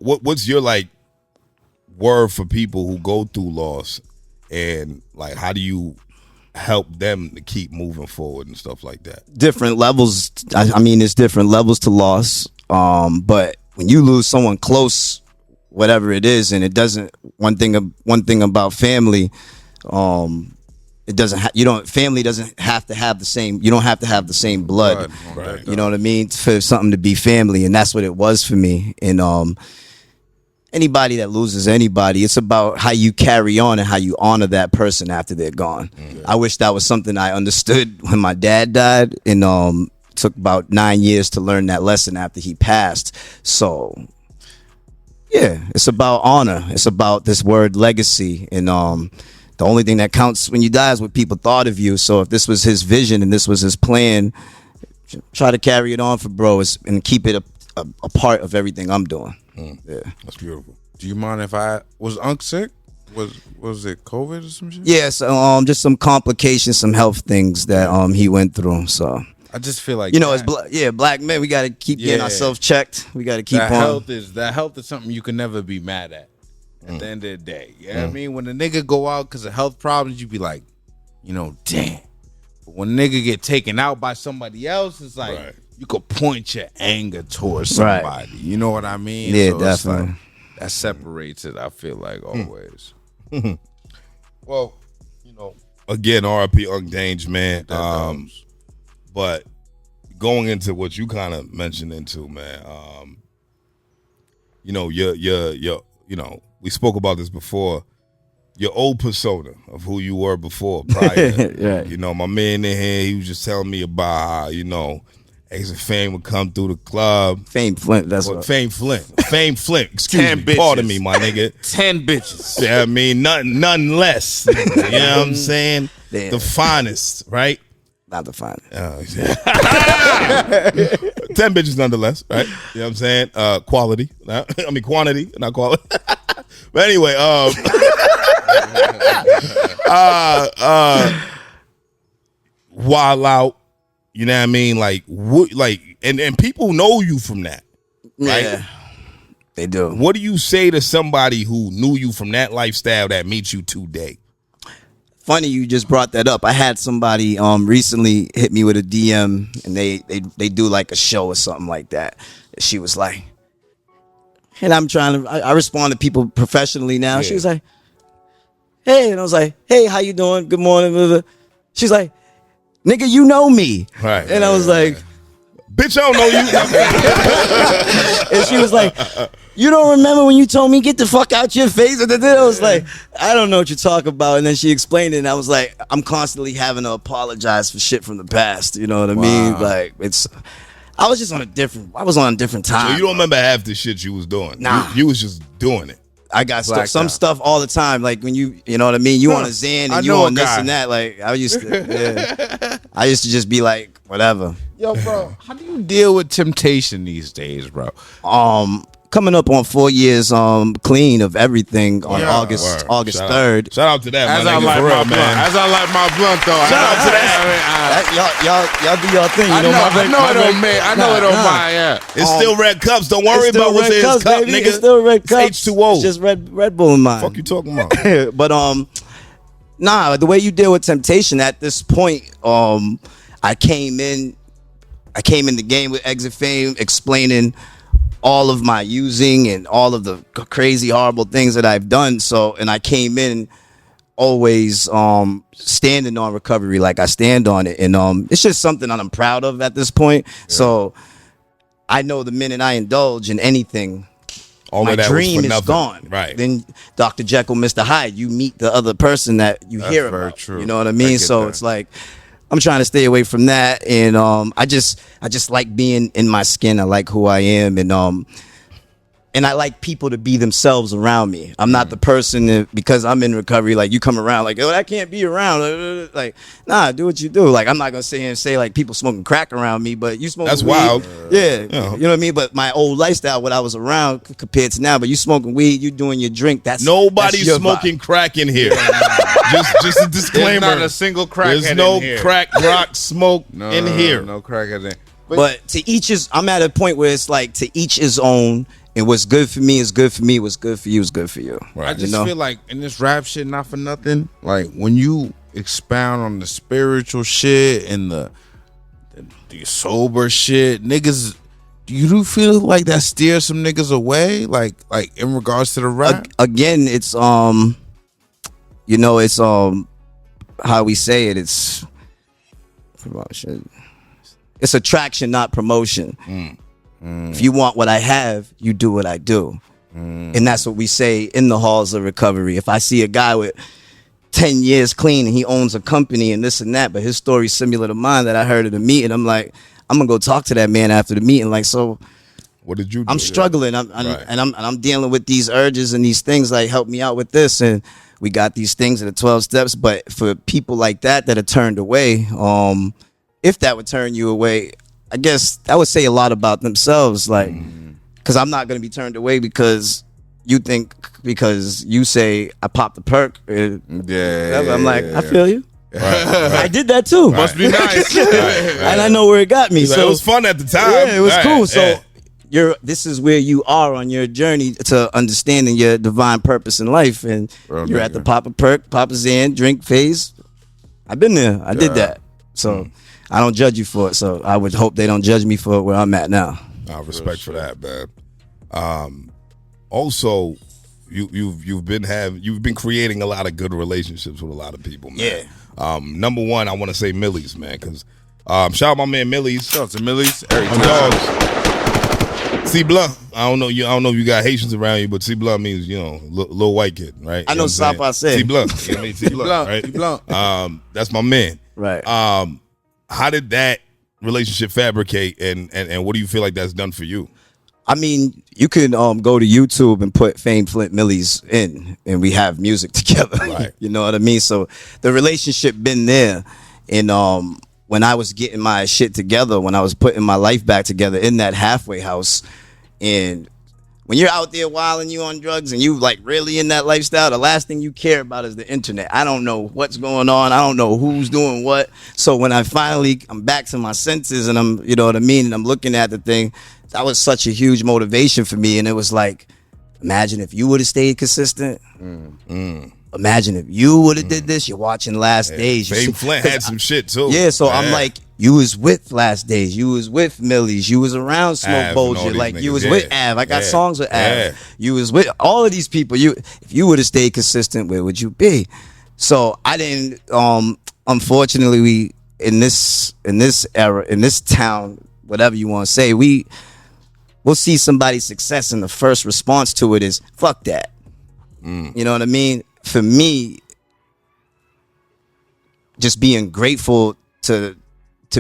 What's your like word for people who go through loss, and like, how do you help them to keep moving forward and stuff like that? Different levels. I mean, there's different levels to loss. But when you lose someone close, whatever it is, and it doesn't. One thing about family, it doesn't. Family doesn't have to have the same. You don't have to have the same blood. Right. You know what I mean? For something to be family, and that's what it was for me. And anybody that loses anybody, it's about how you carry on and how you honor that person after they're gone. Mm-hmm. I wish that was something I understood when my dad died, and took about 9 years to learn that lesson after he passed. So yeah, it's about honor. It's about this word legacy, and the only thing that counts when you die is what people thought of you. So if this was his vision and this was his plan, try to carry it on for bro and keep it a part of everything I'm doing. Yeah, That's beautiful. Do you mind if was Unc sick? Was it COVID or some shit? yeah. So just some complications, some health things that he went through. So I just feel like as black men, we got to keep getting ourselves checked. We got to keep on. Health is something you can never be mad at. At the end of the day, you know what I mean? When a nigga go out because of health problems, you be like, damn. But when a nigga get taken out by somebody else, it's like you could point your anger towards somebody. Right. You know what I mean? Yeah, so it's definitely. like, that separates it, I feel like, always. Well, again, R.I.P. Ungdange, man. But going into what you kind of mentioned into, man, we spoke about this before. Your old persona of who you were before, prior. Right. My man in here, he was just telling me about how, EXITFAME would come through the club. Fame Flint. That's what. Fame Flint. Excuse 10 me. bitches. Pardon me, my nigga. 10 bitches. Yeah, I mean, nothing less. You know what I'm saying? Damn. The finest, right? Not the finest. 10 bitches nonetheless, right? You know what I'm saying? Quality. Quantity, not quality. But anyway, Wild Out, you know what I mean? And people know you from that, right? Yeah, they do. What do you say to somebody who knew you from that lifestyle that meets you today? Funny you just brought that up. I had somebody recently hit me with a DM, and they do like a show or something like that. She was like, and I respond to people professionally now. Yeah. She was like, hey, and I was like, hey, how you doing? Good morning. Blah, blah. She's like, nigga, you know me. Right. And I was like, bitch, I don't know you. and she was like, you don't remember when you told me get the fuck out your face? And then I was like, I don't know what you're talking about. And then she explained it, and I was like, I'm constantly having to apologize for shit from the past. You know what I mean? Like, I was on a different time. So you don't remember half the shit you was doing. Nah. You was just doing it. I got some stuff all the time. Like when you know what I mean? You on a Xan and you on this and that. Like I used to just be like, whatever. Yo, bro, how do you deal with temptation these days, bro? Coming up on 4 years clean of everything on August 3rd. Shout out to that, As my I nigga, like for my real, blunt. man. As I like my blunt, though. Shout out to that. Y'all do y'all thing. You I know it don't matter. I know it don't matter. Yeah. It's still red cups. Don't worry It's still about what's in red his cups, cup, baby. nigga. It's still red cups. It's H2O. It's just Red Bull in mine. Fuck you talking about? But Nah, the way you deal with temptation at this point, I came in the game with EXITFAME explaining all of my using and all of the crazy, horrible things that I've done. So, and I came in always standing on recovery like I stand on it. And it's just something that I'm proud of at this point. Yeah. So I know the minute I indulge in anything, all my of that dream was for is nothing. gone. Right. Then Dr. Jekyll, Mr. Hyde, you meet the other person that you hear very about. true. You know what I mean? So it's like, I'm trying to stay away from that. And I just like being in my skin. I like who I am. And I like people to be themselves around me. I'm not the person that, because I'm in recovery, like you come around like, oh, I can't be around. Like, nah, do what you do. Like, I'm not going to sit here and say like people smoking crack around me, but you smoking That's weed. wild. Yeah. You know what I mean? But my old lifestyle, what I was around compared to now, but you smoking weed, you doing your drink. Nobody's that's smoking crack in here. just a disclaimer. There's not a single crackhead There's no in here. crack rock smoke in here. No crackhead in there. But to each his, I'm at a point where it's like to each his own. And what's good for me is good for me. What's good for you is good for you. Right. I just feel like in this rap shit, not for nothing, like when you expound on the spiritual shit and the sober shit, niggas, you do feel like that steers some niggas away, like in regards to the rap? Again, it's it's how we say it, it's promotion. It's attraction, not promotion. If you want what I have, you do what I do. And that's what we say in the halls of recovery. If I see a guy with 10 years clean and he owns a company and this and that, but his story's similar to mine that I heard at the meeting, I'm like, I'm gonna go talk to that man after the meeting. Like, so what did you do? I'm struggling. I'm dealing with these urges and these things, like help me out with this. And we got these things in the 12 steps. But for people like that are turned away, if that would turn you away, I guess that would say a lot about themselves, like, because I'm not going to be turned away because you say I popped the perk. I'm like, I feel you. Right. I did that too. Must be nice. And I know where it got me. So it was fun at the time. Yeah, it was cool. So this is where you are on your journey to understanding your divine purpose in life, and you're at the Papa Perk, Papa Zan drink phase. I've been there. I did that. So. I don't judge you for it, so I would hope they don't judge me for where I'm at now. Respect for that, man. Also, you've been creating a lot of good relationships with a lot of people, man. Yeah. Number one, I want to say Millie's, man, because shout out my man Millie's. Shout out to Millie's. C Blunt. I don't know if you got Haitians around you, but C Blunt means little white kid, right? I know South I said. C Blunt. You know what I mean? C Blunt, right? C Blunt. That's my man. Right. How did that relationship fabricate, and what do you feel like that's done for you? I mean, you can go to YouTube and put Fame Flint Millies in, and we have music together. Right. You know what I mean? So the relationship been there. And when I was getting my shit together, when I was putting my life back together in that halfway house, and when you're out there wilding, you on drugs, and you like really in that lifestyle, the last thing you care about is the internet. I don't know what's going on. I don't know who's doing what. So when I'm back to my senses, and I'm, you know what I mean, and I'm looking at the thing, that was such a huge motivation for me. And it was like, imagine if you would have stayed consistent. Imagine if you would have did this. You're watching Last Days. Fame Flint had some shit too. Yeah, so I'm like, you was with Last Days. You was with Millie's. You was around Smoke Bolger. Like, you was with Av. I got songs with Av. You was with all of these people. If you would have stayed consistent, where would you be? So I didn't. Unfortunately, we in this era, in this town, whatever you want to say, we'll see somebody's success, and the first response to it is fuck that. You know what I mean? For me, just being grateful to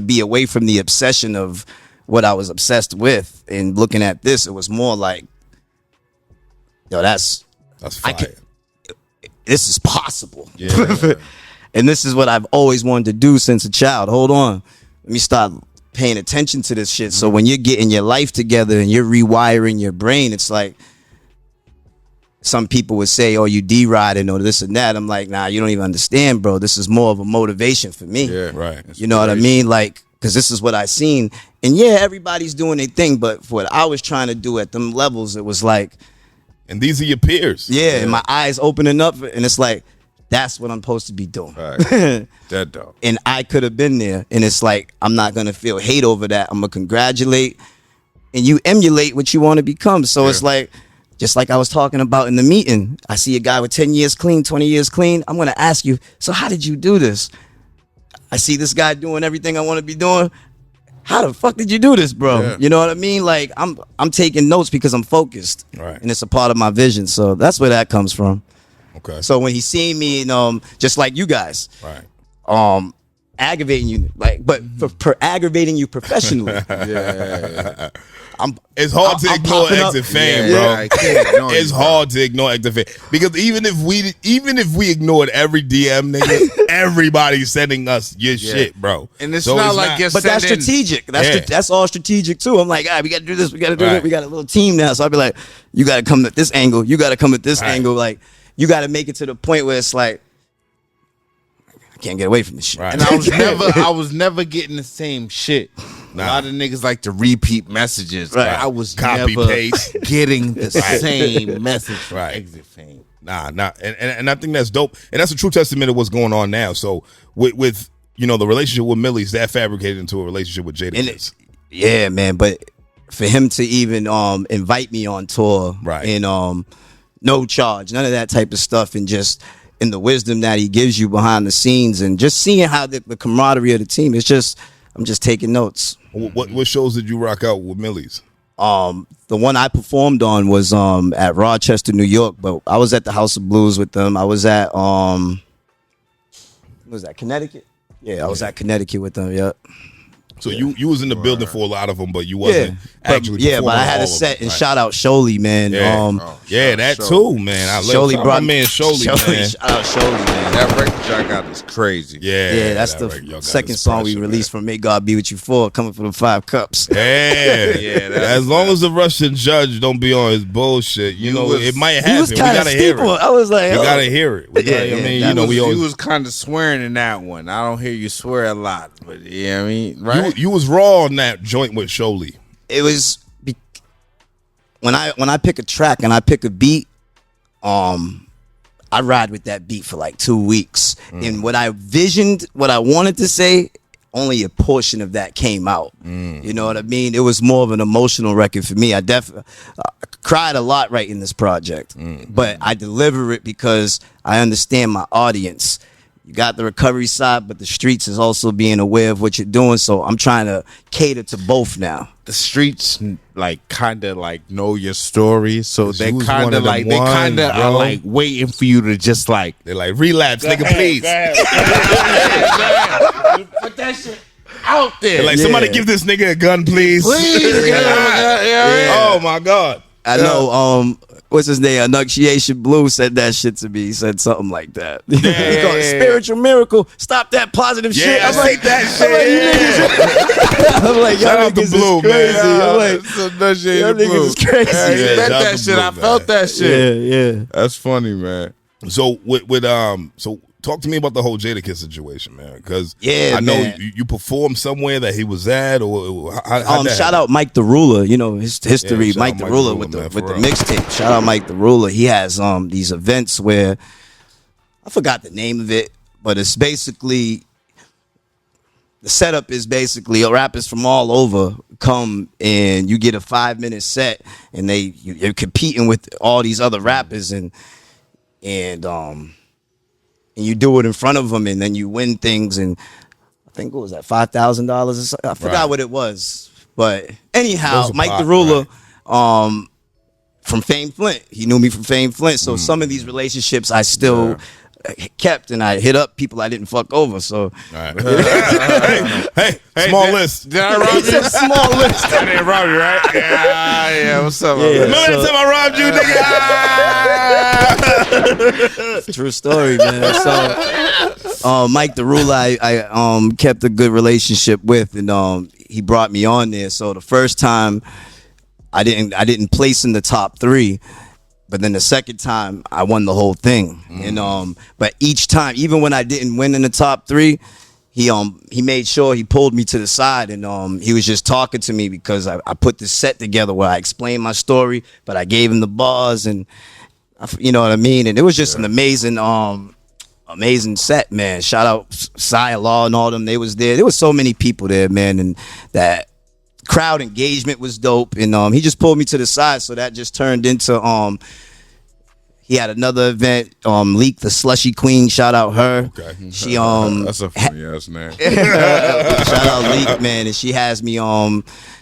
be away from the obsession of what I was obsessed with, and looking at this, it was more like, yo, that's fire. This is possible. Yeah. And this is what I've always wanted to do since a child. Hold on. Let me start paying attention to this shit. So when you're getting your life together and you're rewiring your brain, it's like, some people would say, oh, you D-riding or this and that. I'm like, nah, you don't even understand, bro. This is more of a motivation for me. Yeah, right. You know what I mean? Like, because this is what I seen. And yeah, everybody's doing their thing, but for what I was trying to do at them levels, it was like. And these are your peers. Yeah, and my eyes opening up, and it's like, That's what I'm supposed to be doing. Right. That dog. And I could have been there. And it's like, I'm not going to feel hate over that. I'm going to congratulate. And you emulate what you want to become. So it's like, just like I was talking about in the meeting, I see a guy with 10 years clean, 20 years clean. I'm going to ask you, so how did you do this? I see this guy doing everything I want to be doing. How the fuck did you do this, bro? Yeah. You know what I mean? Like, I'm taking notes because I'm focused. Right. And it's a part of my vision. So that's where that comes from. Okay. So when he's seeing me, and, just like you guys, Right. aggravating you, like, but for aggravating you professionally, Yeah. It's hard to I'm ignore popping up. Exit Fame, Yeah, bro. I can't ignore It's you, hard to ignore Exit Fame because even if we ignored every DM, nigga, everybody's sending us your shit, bro. And it's So not like you're but that's sending- strategic. Yeah. That's all strategic too. I'm like, we got to do this. We got to do Right. that. We got a little team now. So I'll be like, you got to come at this angle. You got to come at this Right. angle. Like, you got to make it to the point where it's like, I can't get away from this shit. Right. And I was never getting the same shit. A lot of niggas like to repeat messages. Right. But I was Copy, never paste. getting the same message from Right. Exit Fame. Nah, and I think that's dope, and that's a true testament of what's going on now. So with you know the relationship with Millie's that fabricated into a relationship with Jada. And Kiss. yeah, man. But for him to even invite me on tour, Right. and no charge, none of that type of stuff, and just in the wisdom that he gives you behind the scenes, and just seeing how the camaraderie of the team, it's just, I'm just taking notes. What shows did you rock out with Millie's? The one I performed on was at Rochester, New York, but I was at the House of Blues with them. I was at what was that, Connecticut? Yeah, I was at Connecticut with them. Yep. So you was in the building for a lot of them, but you wasn't actually. But I had a performing all of set, them, and right? shout out Sholey, man. Yeah, that Sholey. too, man. I Sholey love brought my man Sholey, man. Shout out Sholey, man. That record y'all got is crazy. Yeah, That's that the record, y'all got second this song we pressure, released man. from May God Be With You For, coming from the 5 Cups. Yeah, Yeah, that's- as long as the Russian judge don't be on his bullshit, you know, was- it might He happen. was We kind of gotta hear steeple. it. I was like, We oh. gotta hear it. Yeah, I mean, yeah, you know, we You always. was kind of swearing in that one. I don't hear you swear a lot, but yeah, I mean, right? You was raw on that joint with Sholey. It was when I pick a track and I pick a beat, I ride with that beat for like 2 weeks. And what I visioned, what I wanted to say, only a portion of that came out. You know what I mean? It was more of an emotional record for me. I definitely cried a lot writing this project, but I deliver it because I understand my audience. You got the recovery side, but the streets is also being aware of what you're doing. So I'm trying to cater to both now. The streets like kind of like know your story, so they you was kind one of of them like they kind of ones, are bro. like waiting for you to just like They're like, relapse, nigga, please. put that shit out there. They're like, somebody give this nigga a gun, please. Please, Oh my God. I know, what's his name? Annunciation Blue said that shit to me. He said something like that. He called it spiritual miracle. Stop that positive shit. Yeah, I'm I like, see that shit. I'm like, Shout y'all out to niggas Blue, is crazy. man. I'm like, y'all niggas is crazy. Yeah, he Yeah, meant shout out that to shit. Blue, I felt man. that shit. Yeah. That's funny, man. So so talk to me about the whole Jadakiss situation, man. Because Yeah, I know man. you performed somewhere that he was at, or how Shout out Mike the Ruler. You know his history. Yeah, shout Mike out the Mike Ruler the with Ruler, the man, with for the real. mixtape. Shout out Mike the Ruler. He has these events where I forgot the name of it, but it's basically the setup is basically rappers from all over come and you get a 5-minute set and you're competing with all these other rappers and you do it in front of them and then you win things and I think what was that $5,000 or something? I forgot Right. what it was, but anyhow, Those are Mike pop, the Ruler, right. from Fame Flint, he knew me from Fame Flint, so some of these relationships I still kept and I hit up people I didn't fuck over. So All right. hey, small list. Did I rob it's you? a small list. I didn't rob you, right? Yeah. What's up? Yeah. man? Remember that time I robbed you, nigga? True story, man. So, Mike the Ruler, I kept a good relationship with, and he brought me on there. So the first time, I didn't place in the top 3, but then the second time, I won the whole thing. And but each time, even when I didn't win in the top 3, he made sure he pulled me to the side and he was just talking to me because I put this set together where I explained my story, but I gave him the bars and you know what I mean. And it was just an amazing amazing set, man. Shout out Sia Law and all them. They was there. There was so many people there, man, and that crowd engagement was dope. And he just pulled me to the side, so that just turned into he had another event, Leak the Slushy Queen, shout out her. Okay. She That's a funny ass name. shout out Leak, man, and she has me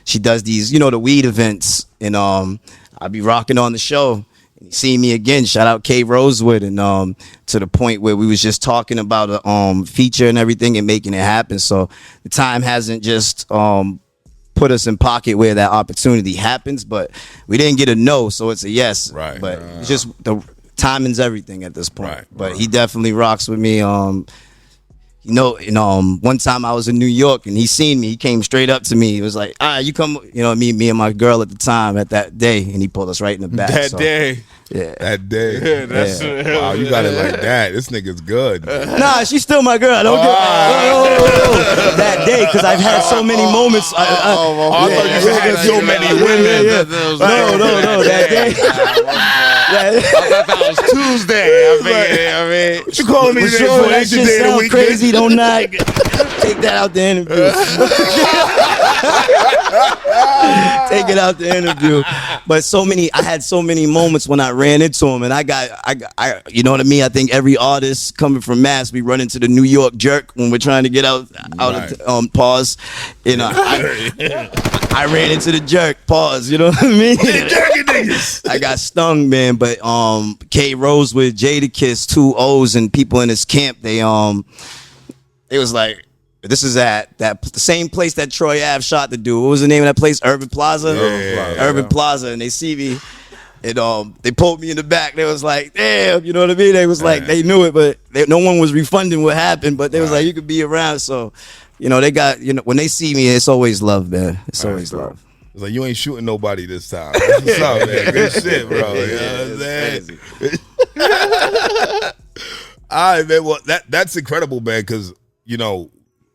she does these, the weed events, and I'll be rocking on the show. And you see me again, shout out K Rosewood, and to the point where we was just talking about a feature and everything and making it happen. So the time hasn't just put us in pocket where that opportunity happens, but we didn't get a no, so it's a yes. Right. But it's just the timing's everything at this point. Right. But he definitely rocks with me. One time I was in New York and he seen me. He came straight up to me. He was like, "All right, you come." Me and my girl at the time at that day, and he pulled us right in the back. That day. Yeah. That day. Yeah, that's Wow, you got it like that. This nigga's good. Nah, she's still my girl. Don't get that day, because I've had so many moments. I thought you had so many women. No, that day. I thought that was Tuesday. I mean, What you calling me today Sure, for that extra shit day of the sound weekend? crazy. Don't not take that out the interview. Take it out the interview. But I had so many moments when I ran into him, and I you know what I mean? I think every artist coming from Mass, we run into the New York jerk when we're trying to get out of pause. I ran into the jerk, pause, you know what I mean? I got stung, man, but K Rose with Jadakiss, 2 O's, and people in his camp, they was like, this is at the same place that Troy Ave shot the dude. What was the name of that place? Urban Plaza? Urban Plaza. And they see me, and they pulled me in the back. They was like, damn, you know what I mean? They was like, they knew it, but no one was refunding what happened, but they was like, you could be around. So, they got, when they see me, it's always love, man. It's always love. It's like, you ain't shooting nobody this time. That's what's up, man. Good shit, bro. You know what I'm saying? All right, man. Well, that's incredible, man, because,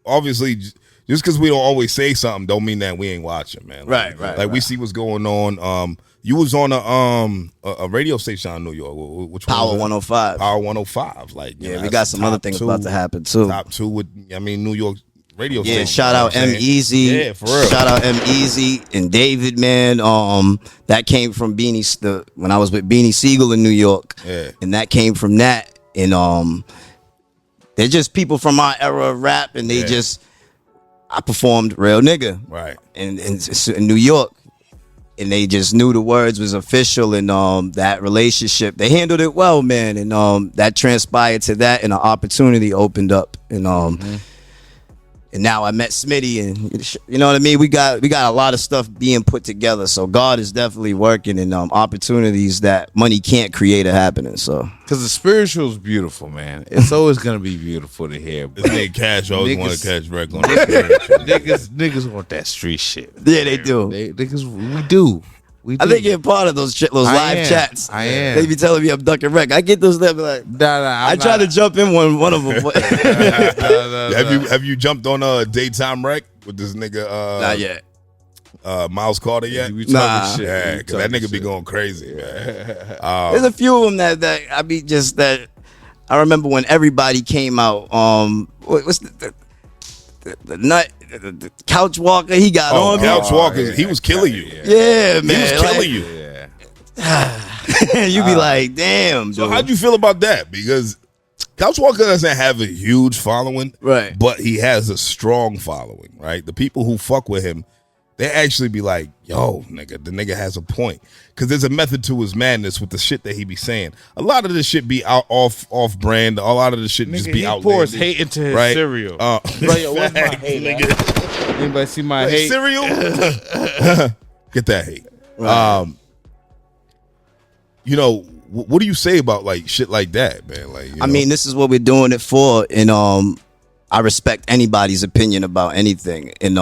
obviously, just because we don't always say something don't mean that we ain't watching, man. Like, we see what's going on. You was on a radio station in New York. Which Power one 105. Power 105. Like, we got some other things about to happen, too. Top 2 with, New York radio station. Yeah, shout out M-Easy. Yeah, for real. Shout out M-Easy and David, man. That came from when I was with Beanie Siegel in New York. Yeah. And that came from that. And they're just people from our era of rap, and I performed Real Nigga. Right. In New York. And they just knew the words was official, and that relationship, they handled it well, man. And that transpired to that, and an opportunity opened up. And now I met Smitty, and you know what I mean? We got a lot of stuff being put together. So God is definitely working, and opportunities that money can't create are happening. So because the spiritual is beautiful, man. It's always gonna be beautiful to hear. This nigga Cash always want to catch wreck on the spiritual. niggas want that street shit. yeah, they do. We do. I think you're part of those live chats. I am. They be telling me I'm ducking wreck. I get those. They be like, I try to jump in one of them. Have you jumped on a daytime wreck with this nigga? Not yet. Miles Carter yet? We talking Nah. shit. Yeah, We 'cause that talking nigga be shit. going crazy, man. There's a few of them that I be just that. I remember when everybody came out. What's the nut? The Couch Walker, he got on. Couch Walker, he was killing you. Yeah, man. He was killing you. Yeah. You be like, damn, dude. So how'd you feel about that? Because Couch Walker doesn't have a huge following, Right. But he has a strong following, right? The people who fuck with him, they actually be like, yo, nigga, the nigga has a point. Because there's a method to his madness with the shit that he be saying. A lot of this shit be off brand. A lot of this shit just be he outlandish. pours hate into his right? cereal. Bro, yo, what's my hate, nigga? Anybody see my hate? Cereal? Get that hate. Right. What do you say about like shit like that, man? Like, I mean, this is what we're doing it for, and I respect anybody's opinion about anything, and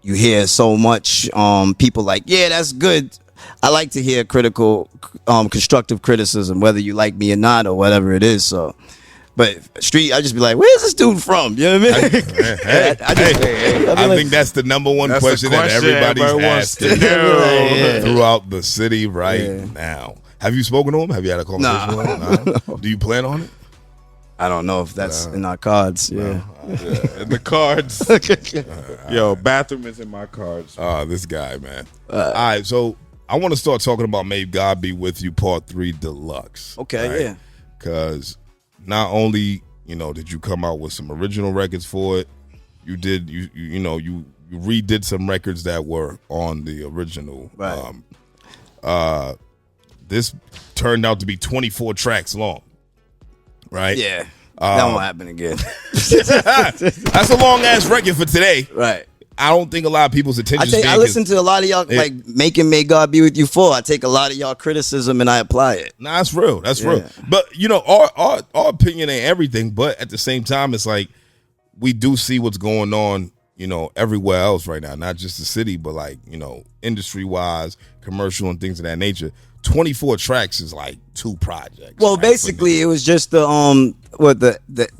you hear so much people like, yeah, that's good. I like to hear critical, constructive criticism, whether you like me or not, or whatever it is. So, but street, I just be like, where's this dude from? You know what I mean? I think that's the number one That's question the that question everybody's everybody wants to asking know. throughout the city right now. Have you spoken to him? Have you had a conversation with him? Nah. Do you plan on it? I don't know if that's in our cards. Yeah. In the cards. Yo, bathroom is in my cards. This guy, man. All right, so I want to start talking about May God Be With You Part 3 Deluxe. Okay, right? yeah. Because not only, did you come out with some original records for it, you redid some records that were on the original. Right. This turned out to be 24 tracks long. Right? Yeah. That won't happen again. That's a long ass record for today. Right. I don't think a lot of people's attention. I listen to a lot of y'all making May God Be With You 4. I take a lot of y'all criticism and I apply it. Nah, that's real. That's real. But our opinion ain't everything. But at the same time, it's like we do see what's going on, everywhere else right now. Not just the city, but like industry wise, commercial and things of that nature. 24 tracks is like 2 projects. Well, right? basically, it was just the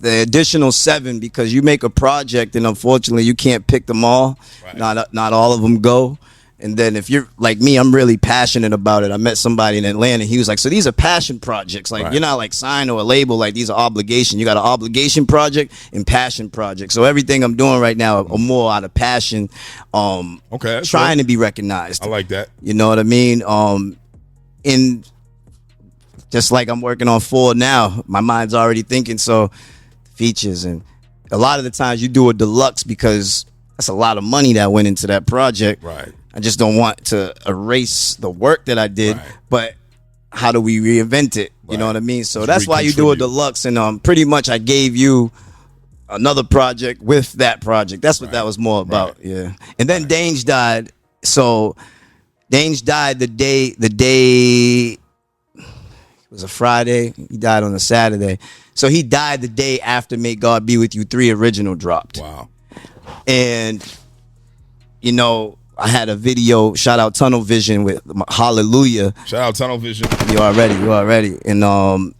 additional 7 because you make a project and unfortunately you can't pick them all. Right. Not all of them go. And then if you're like me, I'm really passionate about it. I met somebody in Atlanta. He was like, so these are passion projects. Like you're not like signed or a label. Like these are obligation. You got an obligation project and passion project. So everything I'm doing right now are more out of passion. Okay. Trying to be recognized. I like that. You know what I mean? In just like I'm working on 4 now, my mind's already thinking. So features, and a lot of the times you do a deluxe because that's a lot of money that went into that project. Right. I just don't want to erase the work that I did, but how do we reinvent it? You know what I mean? So that's why you do a deluxe, and pretty much I gave you another project with that project. That's what that was more about. Yeah. And then Dange died. So Dange died the day it was a Friday. He died on a Saturday. So he died the day after May God Be With You 3 original dropped. Wow. And I had a video, shout out Tunnel Vision with Hallelujah. Shout out Tunnel Vision. You already. And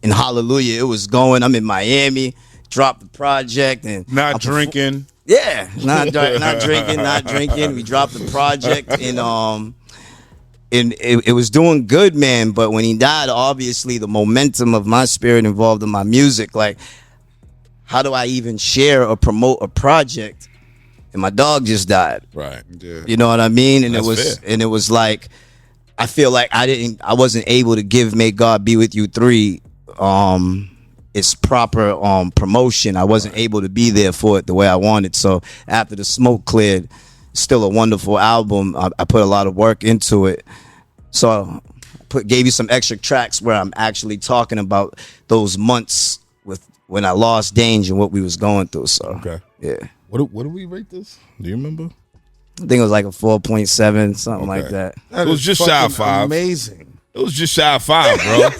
in Hallelujah, it was going. I'm in Miami, dropped the project and Not drinking. Yeah, not drinking. We dropped the project and it was doing good, man. But when he died, obviously the momentum of my spirit involved in my music. Like, how do I even share or promote a project? And my dog just died. Right. Yeah. You know what I mean? And That's fair. it was like I feel like I wasn't able to give May God Be With You 3 its proper promotion. I wasn't able to be there for it the way I wanted. So after the smoke cleared, still a wonderful album. I put a lot of work into it. So gave you some extra tracks where I'm actually talking about those months with when I lost Dange and what we was going through. So Okay. yeah. What do we rate this? Do you remember? I think it was like a 4.7, something like that. It was just shy of 5. Amazing. It was just shy of 5, bro.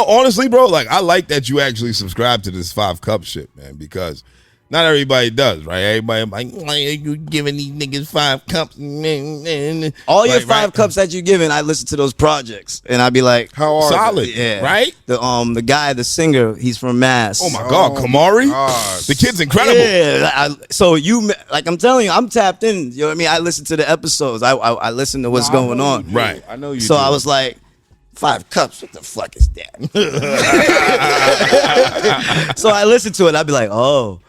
Honestly, bro, like I like that you actually subscribe to this 5 cup shit, man, because not everybody does, right? Everybody like, why are you giving these niggas 5 cups? All your 5 cups that you giving, I listen to those projects, and I'd be like, How are solid, yeah, right? The guy, the singer, he's from Mass. Oh my God, Kamari, the kid's incredible. Yeah, so I'm telling you, I'm tapped in. You know what I mean? I listen to the episodes. I listen to what's going on. Right. I know you. So do. I was like, 5 cups. What the fuck is that? So I listened to it. I'd be like, oh.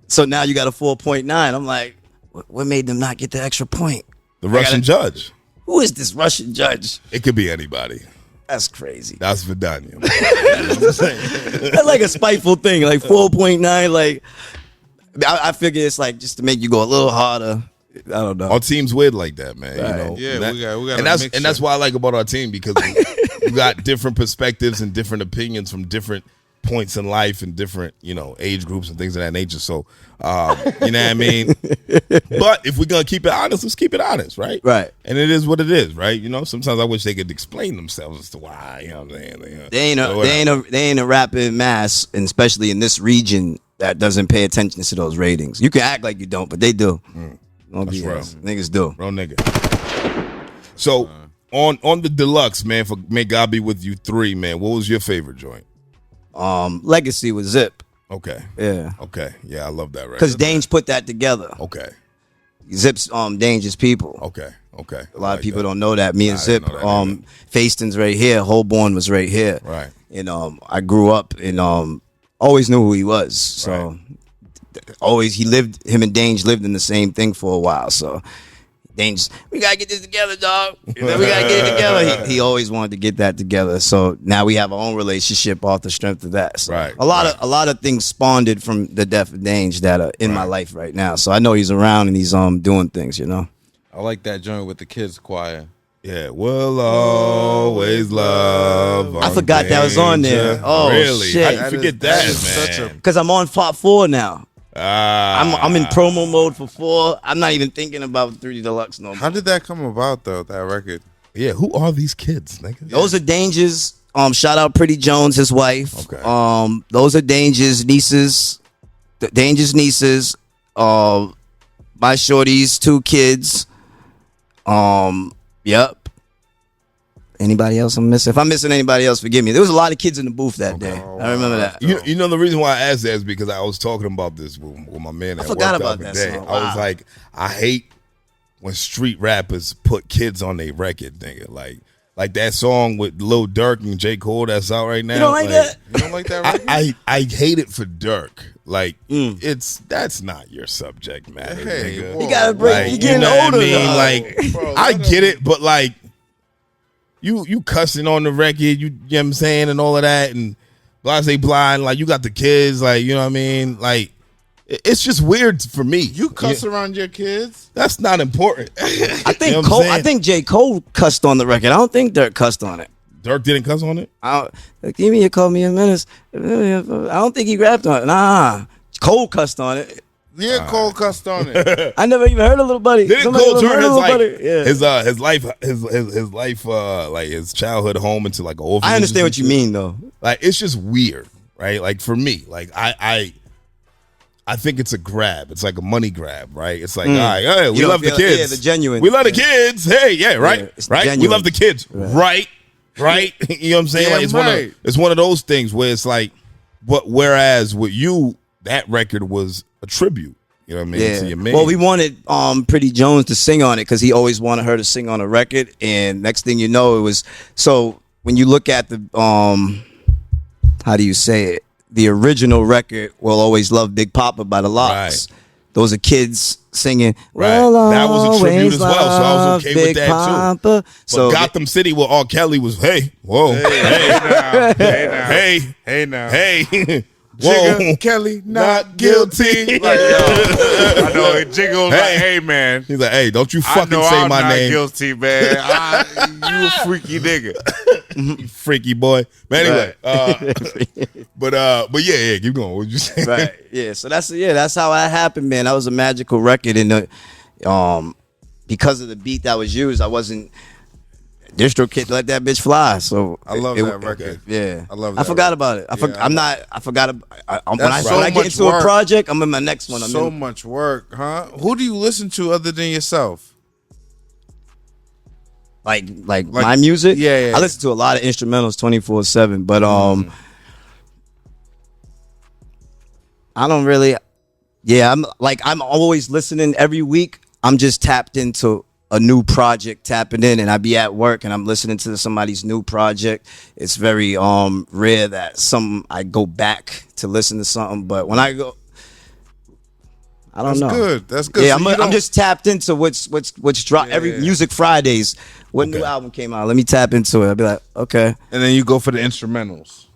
So now you got a 4.9. I'm like, what made them not get the extra point? The Russian judge. Who is this Russian judge? It could be anybody. That's crazy. That's Vidania. That's like a spiteful thing. Like 4.9. Like I figure it's like just to make you go a little harder. I don't know. Our team's weird like that, man. Right. Yeah, we got and that's why I like about our team, because we got different perspectives and different opinions from different points in life and different, age groups and things of that nature. So, you know what I mean? But if we're going to keep it honest, let's keep it honest, right? Right. And it is what it is, right? Sometimes I wish they could explain themselves as to why, you know what I'm saying? They ain't a rapper in Mass, and especially in this region that doesn't pay attention to those ratings. You can act like you don't, but they do. Don't That's be real. niggas do. Real nigga. So, on the deluxe, man, for May God Be With You 3, man, what was your favorite joint? Legacy with Zip. Okay. Yeah. Okay. Yeah, I love that record. Because Dange put that together. Okay. Zip's Dange's people. Okay. A lot of people don't know that. Me and I Zip, didn't know that either. Faston's right here. Holborn was right here. Right. and I grew up and always knew who he was. So always him and Dange lived in the same thing for a while. So Dange, we gotta get this together, dog. We gotta get it together. He always wanted to get that together. So now we have our own relationship off the strength of that. So a lot of things spawned from the death of Dange that are in my life right now. So I know he's around and he's doing things, you know. I like that joint with the kids choir. Yeah, we'll always love. I forgot that was on there. Oh, really? shit. How you forget that, man? Because I'm on 4 now. Ah, I'm in promo mode for 4. I'm not even thinking about 3 Deluxe no more. How did that come about though? That record? yeah. Who are these kids, nigga? Those are Dange's. Shout out Pretty Jones, his wife. Okay. Those are Dange's nieces. Dange's nieces. My shorty's 2 kids. Yep. Anybody else I'm missing? If I'm missing anybody else, forgive me. There was a lot of kids in the booth that day. I remember that. You know the reason why I asked that is because I was talking about this with my man. I forgot about that that song. I was like, I hate when street rappers put kids on their record, nigga. Like that song with Lil Durk and J. Cole that's out right now. You don't like that? You don't like that record? I hate it for Durk. Like that's not your subject matter, nigga. whoa. You gotta break. Like, You're getting you know older. what I mean? dog. Like, Bro, I get it, but like, you cussing on the record, you know what I'm saying, and all of that, and blase blind, like, you got the kids, like, you know what I mean? Like, it's just weird for me. You cuss around your kids? That's not important. I think You know what I'm Cole. saying? I think J. Cole cussed on the record. I don't think Dirk cussed on it. Dirk didn't cuss on it? Give me a call me a menace. I don't think he rapped on it. Nah, Cole cussed on it. Yeah, Cole cussed on it. I never even heard of Little Buddy. Didn't Somebody Cole ever turn heard of his, Lil like, Buddy? Yeah. his life, like his childhood home into like an orphanage? I understand what you mean though. Like, it's just weird, right? Like, for me, like, I think it's a grab. It's like a money grab, right? It's like, all right, hey, we You don't love the feel- kids. yeah, the genuine. We love the kids. Hey, yeah, right? Yeah, it's right? We genuine. love the kids. Right? Right? You know what I'm saying? Yeah, Like, right. it's one of those things where it's like, but whereas with you, that record was a tribute. You know what I mean? To your man. Well, we wanted Pretty Jones to sing on it because he always wanted her to sing on a record. And next thing you know, it was so when you look at the how do you say it? The original record, We'll Always Love Big Papa by the Locks. Right. Those are kids singing. Right. We'll That was a tribute always as well, so I was love okay with Big that, too. Papa. But So Gotham City with R. Kelly was, hey, whoa, hey, Hey now. hey, whoa, Jigga Kelly not guilty. Like, yo, I know it. Jigga was like, hey man, He's like, hey, don't you I fucking know say I'm my not name, guilty, man. You a freaky nigga. you freaky boy. But anyway, but yeah, keep going. What'd you say? right. Yeah. So that's how that happened, man. That was a magical record, and because of the beat that was used, I wasn't Distro Kid let that bitch fly. So I love that record. Yeah, I love I that forgot record. about it. I forgot. When That's so I get much into work. a project, I'm in my next one. So much work, huh? Who do you listen to other than yourself? like my music. Yeah. I listen to a lot of instrumentals 24/7, but I don't really. Yeah, I'm always listening every week. I'm just tapped into a new project, tapping in, and I be at work and I'm listening to somebody's new project. It's very rare that I go back to listen to something, but when I go, I don't know. That's good. Yeah, So I'm just tapped into what's drop every Music Fridays. What new album came out? Let me tap into it. I'll be like, okay. And then you go for the instrumentals.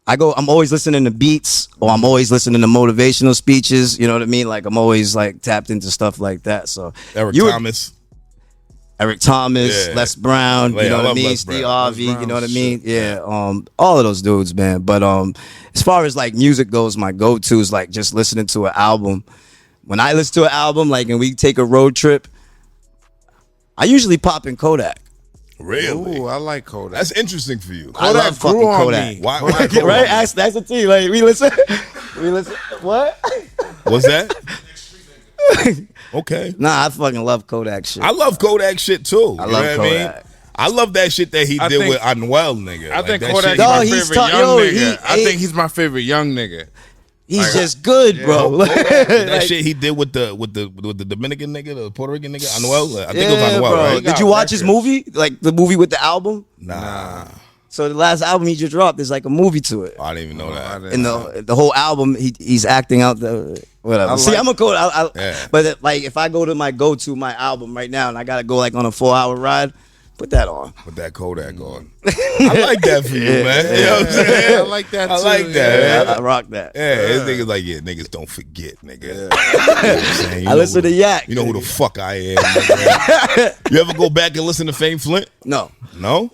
I'm always listening to beats, or I'm always listening to motivational speeches. You know what I mean? Like I'm always like tapped into stuff like that. So Eric Thomas, Les Brown, Yeah, you know I what I love mean? Les Steve Brown. Harvey, Les you know what I Brown's mean? shit. Yeah, all of those dudes, man. But as far as like music goes, my go-to is like just listening to an album. When I listen to an album, like, and we take a road trip, I usually pop in Kodak. Really? Ooh, I like Kodak. That's interesting for you. I love fucking grew on Kodak. me. Why Right? Kodak? That's the thing. Like we listen. What? What's that? Okay. Nah, I fucking love Kodak shit. I love Kodak shit too. I You love know what I mean? Kodak. I love that shit that he I did think- with Anuel, nigga. I think that Kodak's shit- Dog, my he's favorite ta- young yo, nigga. I he- think he's my favorite young nigga. He's just good, bro. that Like, shit he did with the Dominican nigga, the Puerto Rican nigga, Anuel. I think it was Anuel, bro. right? Did you watch his records. movie? Like the movie with the album? Nah. So the last album he just dropped is like a movie to it. Oh, I didn't even know that. And the whole album, he's acting out the whatever. See, I'm a go. Yeah. But like, if I go to my album right now, and I gotta go like on a 4-hour ride, put that on. Put that Kodak on. I like that for you, man. You know what I'm saying? I like that too. I like that. I rock that. Yeah, this nigga's like, niggas don't forget, nigga. You know what I'm saying? I listen to Yak. You know who the fuck I am, nigga. You ever go back and listen to Fame Flint? No. No?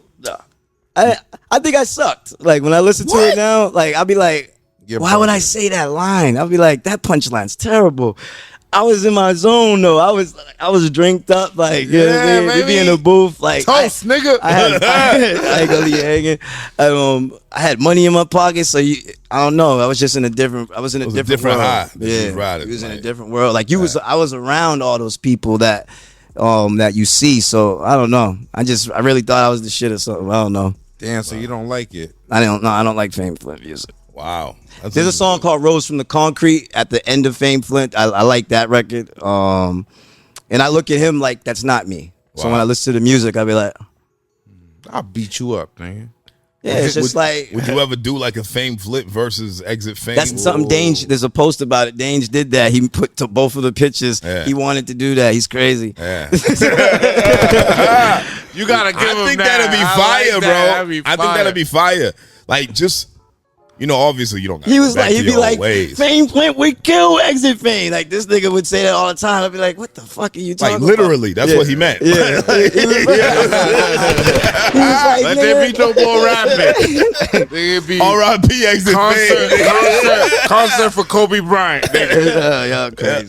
I think I sucked. Like when I listen to it now, like I'll be like, why would I say that line? I'll be like, that punchline's terrible. I was in my zone though. I was drinked up, like you know what I mean? We be in the booth, like toast, nigga. I ain't gonna leave you hanging. I had money in my pocket, so I don't know. I was just in a different. I was in a different world. high. Yeah, he was in a different world. Like I was around all those people that you see. So I don't know. I really thought I was the shit or something. I don't know. Damn, so you don't like it? I don't know. I don't like Fame Flint music. Wow. There's a song called Rose from the Concrete at the end of Fame Flint. I like that record. And I look at him like that's not me. Wow. So when I listen to the music, I'll be like, I'll beat you up, man. yeah, it's just like. Would you ever do like a Fame Flip versus Exit Fame? That's something Dange. There's a post about it. Dange did that. He put to both of the pictures. Yeah. He wanted to do that. He's crazy. Yeah. You gotta give him I think that. that'd be I fire, like bro. that. That'd be I think fire. that'd be fire. Like, just, you know, obviously you don't got He was back like, to he'd be your like, ways. Fame Flint, we kill Exit Fame. Like this nigga would say that all the time. I'd be like, what the fuck are you talking Like, about? literally, that's what he meant. Yeah. He was like, Let there be no more rapping. There be R.I.P. Exit Fame. concert for Kobe Bryant. Y'all crazy.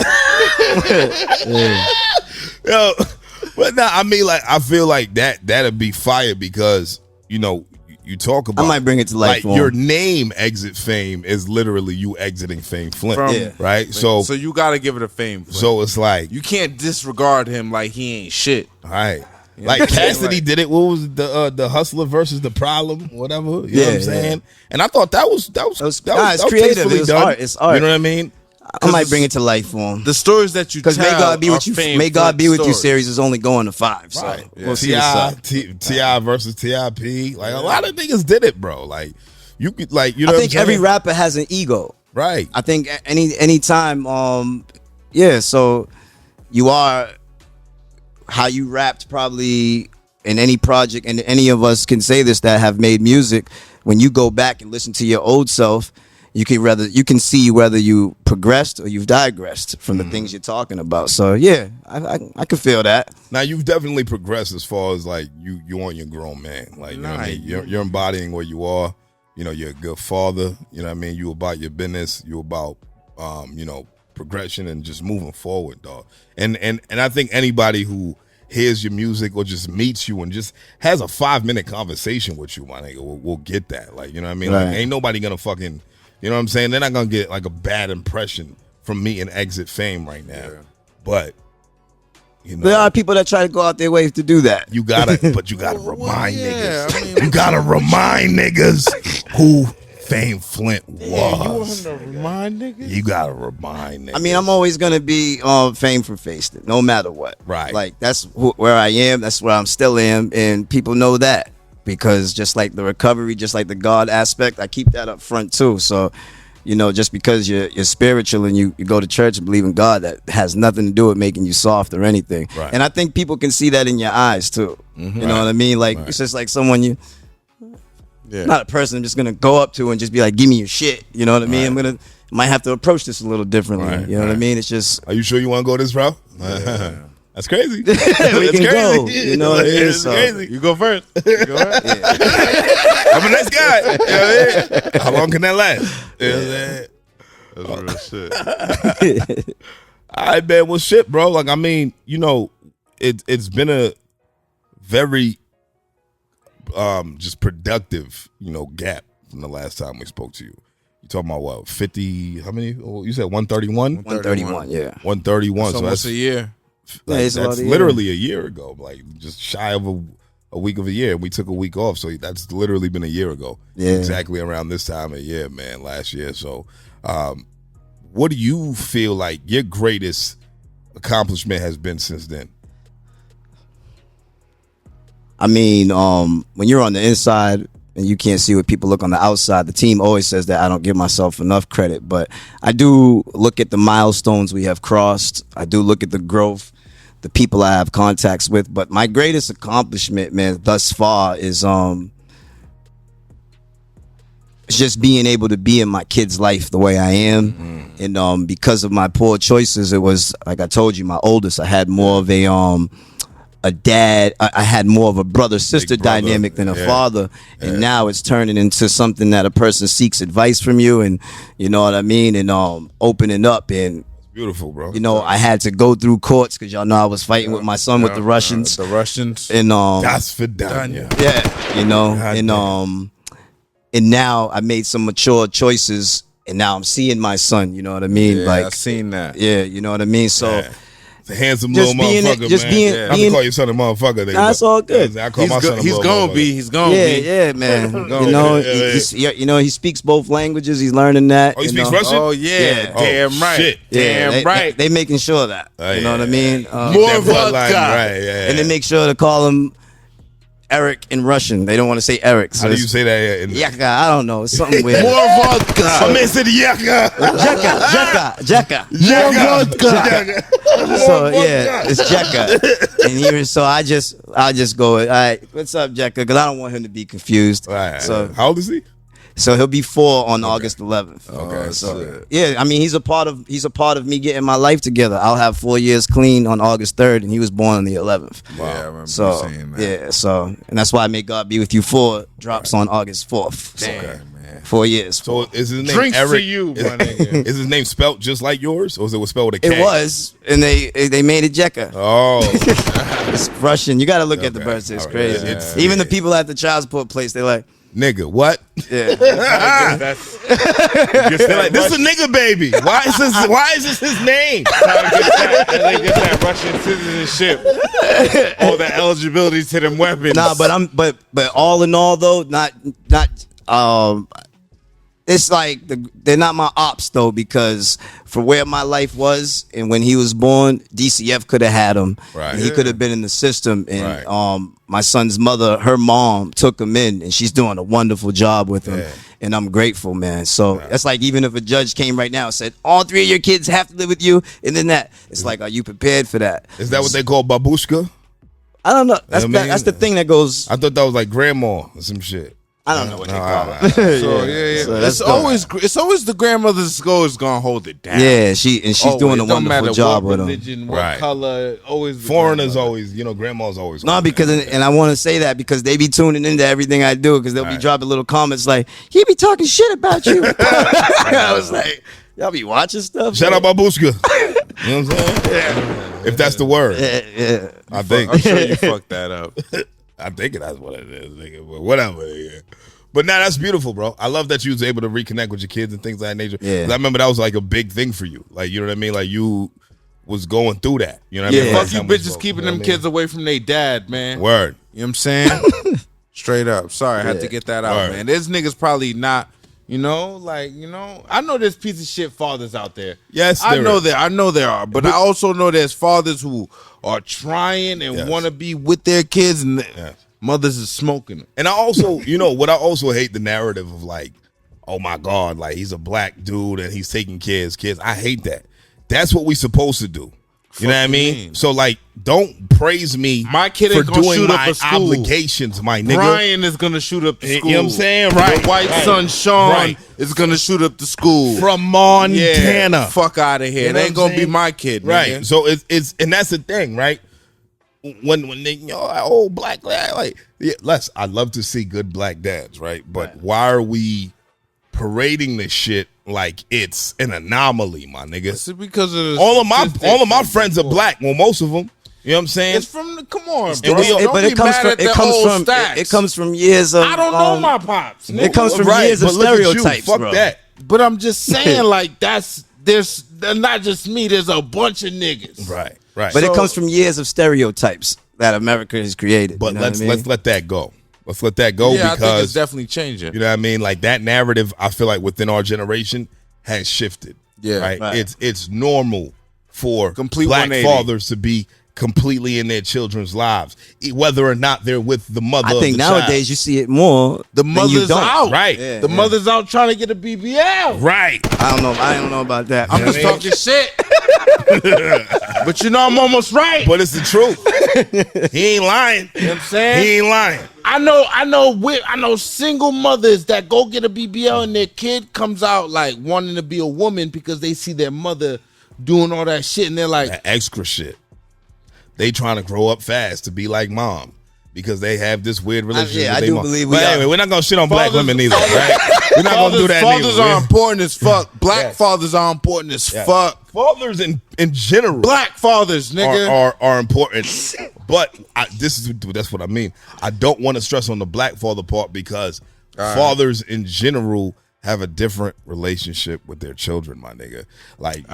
Yo, but nah, I mean, like, I feel like that'd be fire because, you know, you talk about. I might bring it to life. Like, your name, Exit Fame, is literally you exiting Fame Flint. Yeah. Right? So you gotta give it a fame. so it's like, You can't disregard him like he ain't shit. all right. You Like know what I'm saying? Cassidy Like- did it. What was it, the Hustler versus the Problem, whatever. You know what Yeah, I'm saying? And I thought that was it's creative. tastefully It's done. art. It's art. You know what I mean? I might bring it to life for him. The stories that you tell Because May God be with are you. Fame May God Flint be with you. stories. Series is only going to 5. So Right. we'll see what's up. T.I. versus T.I.P. Like, a lot of niggas did it, bro. Like, you could, like, you know I what think I'm saying? every rapper has an ego. Right. I think any time, yeah. So you are how you rapped probably in any project, and any of us can say this that have made music. When you go back and listen to your old self, you can see whether you progressed or you've digressed from the things you're talking about. So yeah, I can feel that. Now, you've definitely progressed as far as, like, you on your grown man. Like, you know what I mean? You're embodying where you are. You know, you're a good father. You know what I mean? You about your business. You about, you know, progression and just moving forward, dog. And I think anybody who hears your music or just meets you and just has a 5-minute conversation with you, my nigga, will get that. Like, you know what I mean? Right. Like, ain't nobody gonna fucking, you know what I'm saying? They're not gonna get like a bad impression from me and Exit Fame right now. Yeah. But, you know, There are people that try to go out their way to do that. you gotta remind yeah, niggas. I mean, you gotta remind niggas who Fame Flint was. you want him to remind niggas? You gotta remind niggas. I mean, I'm always gonna be Fame for Faced It, no matter what. Right. Like that's where I am. That's where I'm still am, and people know that because just like the recovery, just like the God aspect, I keep that up front too. So, you know, just because you're spiritual and you go to church and believe in God, that has nothing to do with making you soft or anything. Right. And I think people can see that in your eyes too. You know what I mean? Like it's just like someone not a person I'm just gonna go up to and just be like, give me your shit. You know what I mean? Right. Might have to approach this a little differently. Right, You know what I mean? It's just Are you sure you want to go this route? That's crazy. we That's can go. crazy. You know what it is. It's So. crazy. You go first. You go first. I'm a nice guy. You know what I mean? How long can that last? You know what I'm saying? That's real shit. All right, man. Well, shit, bro. Like, I mean, you know, it's been a very just productive, you know, gap from the last time we spoke to you. You talking about what, 50? How many? Oh, you said 131? 131, yeah. 131. It's So almost that's a year. like, it's about that's a year. literally a year ago. Like, just shy of a week of a year. We took a week off, so that's literally been a year ago. Yeah. Exactly around this time of year, man. Last year. So, what do you feel like your greatest accomplishment has been since then? I mean, when you're on the inside and you can't see what people look on the outside. The team always says that I don't give myself enough credit, but I do look at the milestones we have crossed. I do look at the growth, the people I have contacts with. But my greatest accomplishment, man, thus far is just being able to be in my kid's life the way I am. And because of my poor choices, it was, like I told you, my oldest, I had more of a dad, I had more of a brother-sister dynamic than a father, and now it's turning into something that a person seeks advice from you, and you know what I mean, and opening up, and beautiful, bro. you know, I had to go through courts because y'all know I was fighting with my son with the Russians, and that's for done, you know, and now I made some mature choices, and now I'm seeing my son, you know what I mean, like I've seen that, you know what I mean, so. A handsome Just little motherfucker, man. I call your son a motherfucker. That's all good. I call my son a he's gonna be. He's gonna be. Yeah, man. You know, you know, he speaks both languages. He's learning that. Oh, he speaks Russian? Oh yeah, Oh, damn right. shit. Damn right. They making sure of that. You know what I mean? More vodka. Right, and they make sure to call him Eric in Russian. They don't want to say Eric. So how do you say that? Yaka, I don't know. It's something weird. More vodka. My man said yaka. Jekka. More vodka. So yeah, it's Jekka. And I'll just go. All right, what's up, Jekka? Because I don't want him to be confused. Right. So how old is he? So he'll be 4 on August 11th. Okay. So yeah, I mean he's a part of me getting my life together. I'll have 4 years clean on August 3rd, and he was born on the 11th. Wow. Yeah, I remember so you saying that. yeah, so and that's why May God Be With You 4 drops on August 4th. Damn, So, man. 4 years. So is his name Drinks Eric? to you, my nigga. Is his name spelled just like yours, or is it spelled with a K? It was, and they made it Jekka. Oh, It's Russian. You got to look at the birth. It's All right. crazy. It's- Even the people at the child support place, they're like, nigga, what? yeah. That's They're like, this is a nigga baby. Why is this his name? they get that Russian citizenship. All the eligibility to them weapons. Nah, but all in all though, not it's like they're not my ops though, because for where my life was and when he was born, DCF could have had him. Right. And he could have been in the system. And Right. My son's mother, her mom, took him in, and she's doing a wonderful job with him. Yeah. And I'm grateful, man. So that's like, even if a judge came right now and said, all 3 of your kids have to live with you, and then that, it's like, are you prepared for that? Is that what they call babushka? I don't know. That's I mean, that's the thing that goes. I thought that was like grandma or some shit. I don't know what they All call right. it. So yeah. So that's it's always the grandmother's always gonna hold it down. Yeah, she's doing a wonderful job what with him. religion, what Right. color, always the Foreigners grandmother. always, grandma's always. No, because and I want to say that because they be tuning into everything I do, because they'll be Right. dropping little comments like, he be talking shit about you. I was like, y'all be watching stuff. Shout out babushka. You know what I'm saying? If that's the word, Yeah. I think. I'm sure you fucked that up. I think that's what it is, nigga. But whatever. Yeah. But now that's beautiful, bro. I love that you was able to reconnect with your kids and things of that nature. Yeah. 'Cause I remember that was like a big thing for you. Like, you know what I mean? Like, you was going through that. You know what I mean? Yeah. Fuck you bitches keeping them kids away from their dad, man. Word. You know what I'm saying? Straight up. Sorry, I had to get that out, Word. man. There's niggas probably not, I know there's piece of shit fathers out there. Yes, I there know is. there. I know there are. But I also know there's fathers who are trying and Yes. want to be with their kids, and Yes. mothers is smoking them. And I also, what I also hate the narrative of like, oh my God, like he's a black dude and he's taking care of his kids. I hate that. That's what we supposed to do. You know what I you mean? mean? So like, don't praise me My kid for ain't gonna doing shoot up my a school. obligations, my nigga. Brian is gonna shoot up the You know school. what I'm saying? Right, The white right, son Sean right. is gonna shoot up the school. From Montana. Yeah, fuck out of here. You It know ain't what gonna I'm be saying? my kid, Right. nigga. So it's and that's the thing, right? When they oh black like yeah, I'd love to see good black dads, right? But why are we parading this shit like it's an anomaly, my nigga? It's because of the All of my statistics friends are black. Well, most of them. You know what I'm saying? It's from the come on, And bro. we- Don't but be it comes mad from at the old stats. it comes from years of I don't know my pops. it nigga. comes from Right, years of but look at you. stereotypes, Fuck bro. that. But I'm just saying, like there's not just me. There's a bunch of niggas. Right. Right. But So- it comes from years of stereotypes that America has created. But you know what let's I mean? let that go. Let's let that go Yeah, I think it's because definitely changing. you know what I mean? Like that narrative, I feel like within our generation has shifted. Yeah. Right. Right. It's normal for Complete black 180. fathers to be completely in their children's lives, whether or not they're with the mother. I think of the nowadays child. you see it more. The than you mother's don't. out. Right. Yeah, The mother's out trying to get a BBL. Right. I don't know about that. I'm man. just talking shit. But you know I'm almost right. But it's the truth. He ain't lying. You know what I'm saying? He ain't lying. I know single mothers that go get a BBL and their kid comes out like wanting to be a woman because they see their mother doing all that shit and they're like, That extra shit. They trying to grow up fast to be like mom because they have this weird relationship. yeah, with I their do mom. believe we But got- anyway, we're not gonna shit on black Fathers- women either, right? We're not gonna do that fathers neither. are important as fuck. Black Yes. fathers are important as Yes. fuck. Fathers in general. Black fathers, nigga. are important, but that's what I mean. I don't want to stress on the black father part because fathers in general have a different relationship with their children, my nigga. Like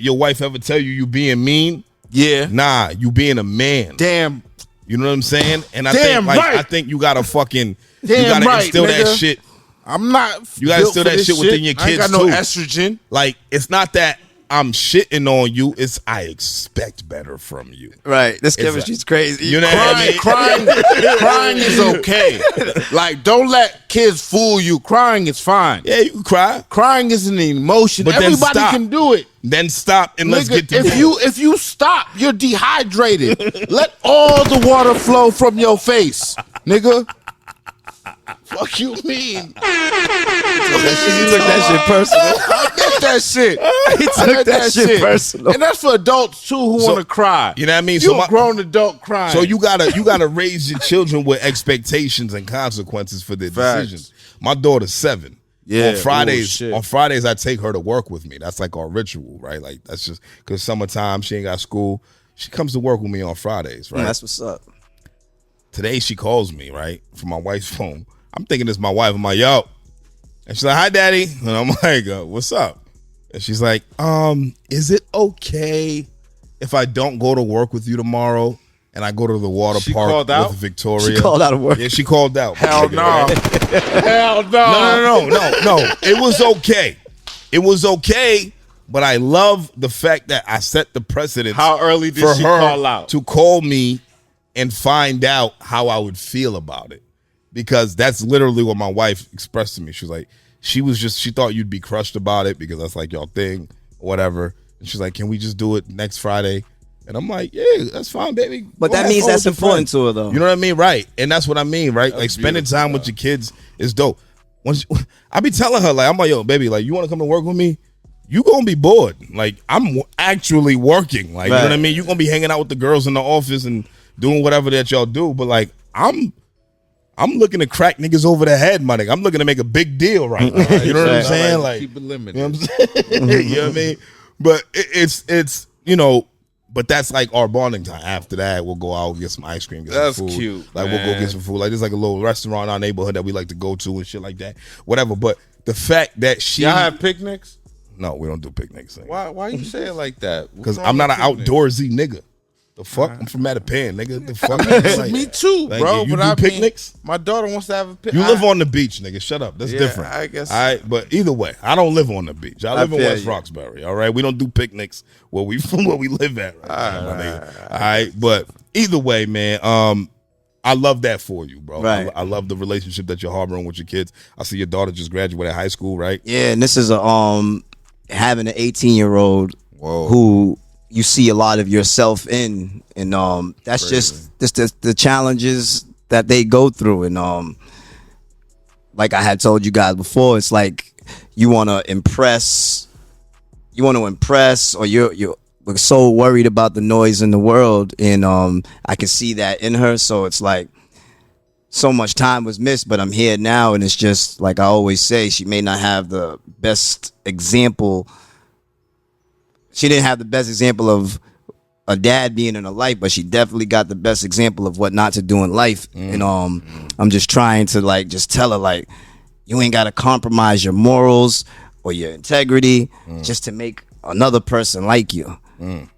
your wife ever tell you being mean? Yeah. Nah, you being a man. Damn. You know what I'm saying? And I Damn think right. I think you gotta fucking Damn you gotta right, instill that nigga. shit. I'm not. You gotta built instill for that this shit within your I ain't kids got no too. estrogen. Like it's not that I'm shitting on you, it's I expect better from you. Right. This It's chemistry's crazy. You know what I mean? Crying is okay. Like, don't let kids fool you. Crying is fine. Yeah, you can cry. Crying is an emotion. But then Everybody stop. can do it. Then stop and let's Nigga, get to if you stop, you're dehydrated. Let all the water flow from your face, nigga. Fuck you mean? You took that shit personal. I get that shit. He took that shit personal. And that's for adults too who want to cry. You know what I mean? You a grown adult crying. So you gotta raise your children with expectations and consequences for their Facts. decisions. My daughter's 7. Yeah. On Fridays, shit. I take her to work with me. That's like our ritual, right? Like that's just because summertime, she ain't got school. She comes to work with me on Fridays, right? That's what's up. Today she calls me, right, from my wife's phone. I'm thinking it's my wife. I'm like, yo. And she's like, hi, daddy. And I'm like, what's up? And she's like, is it okay if I don't go to work with you tomorrow and I go to the water She park called out? with Victoria? She called out of work. Yeah, she called out. Hell no. Hell no. No. It was okay. It was okay, but I love the fact that I set the precedent. How early did for she her call out? to call me and find out how I would feel about it? Because that's literally what my wife expressed to me. She was like, she thought you'd be crushed about it because that's like y'all thing, or whatever. And she's like, can we just do it next Friday? And I'm like, yeah, that's fine, baby. But Go that have means fun that's with your important friends. to her, though. You know what I mean? Right. And that's what I mean, right? That's like spending beautiful, time with your kids is dope. I be telling her, like, I'm like, yo, baby, like, you want to come and work with me? You gonna be bored. Like, I'm actually working. Like, you know what I mean? You gonna be hanging out with the girls in the office and doing whatever that y'all do. But like, I'm looking to crack niggas over the head, my nigga. I'm looking to make a big deal right now. You know what I'm saying? Like, keep it limited. you know what I'm saying? You know what I mean? But it's you know, but that's like our bonding time. After that, we'll go out, get some ice cream, get That's some food. cute, Like we'll go man. get some food. Like there's like a little restaurant in our neighborhood that we like to go to and shit like that. Whatever. But the fact that she Y'all have picnics? no, we don't do picnics. Why you say it like that? Because I'm not an outdoorsy nigga. The fuck? I'm from Mattapan, nigga. The fuck? Like, Me too, thank bro. you. You but do picnics? My daughter wants to have a picnic. You live on the beach, nigga. Shut up. That's Yeah, different. I guess. All right, but either way, I don't live on the beach. I live in feel West you. Roxbury. All right, we don't do picnics where we live at. Right now, my nigga. All right, but either way, man. I love that for you, bro. Right. I love the relationship that you're harboring with your kids. I see your daughter just graduated high school, right? Yeah, and this is having an 18-year-old Whoa. who you see a lot of yourself in, and that's just the challenges that they go through, and like I had told you guys before, it's like you want to impress, or you're so worried about the noise in the world, and I can see that in her. So it's like so much time was missed, but I'm here now, and it's just like I always say, she may not have the best example. She didn't have the best example of a dad being in her life, but she definitely got the best example of what not to do in life. And I'm just trying to like just tell her, like, you ain't got to compromise your morals or your integrity just to make another person like you.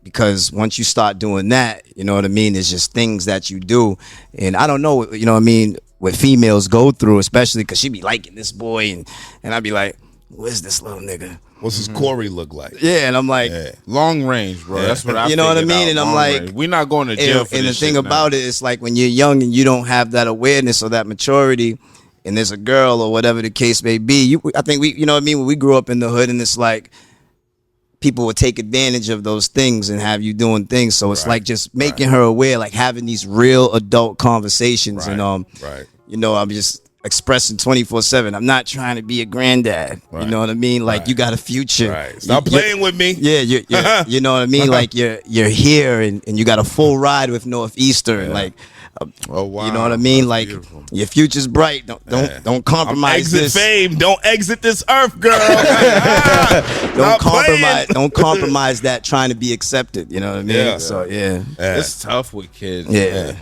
Because once you start doing that, you know what I mean, it's just things that you do. And I don't know, you know what I mean, what females go through, especially because she be liking this boy, and I'd be like, who is this little nigga? What's his Corey look like? Yeah, and I'm like, long range, bro. That's what I. You know what I figured mean? out. And I'm Long like, range. We're not going to jail for and the this thing shit about now. it is like when you're young and you don't have that awareness or that maturity, and there's a girl or whatever the case may be. I think we, you know what I mean? When we grew up in the hood, and it's like people would take advantage of those things and have you doing things. So it's like just making her aware, like having these real adult conversations. And you know, I'm just expressing 24/7. I'm not trying to be a granddad. You know what I mean? Like you got a future. Right. Stop playing with me. Yeah, you know what I mean? Like you're here and you got a full ride with Northeastern. Like, oh wow, you know what I mean? Like beautiful. your future's bright. Don't compromise Exit this. fame. Don't exit this earth, girl. Don't compromise that trying to be accepted. You know what I mean? Yeah. So yeah. It's tough with kids. Yeah.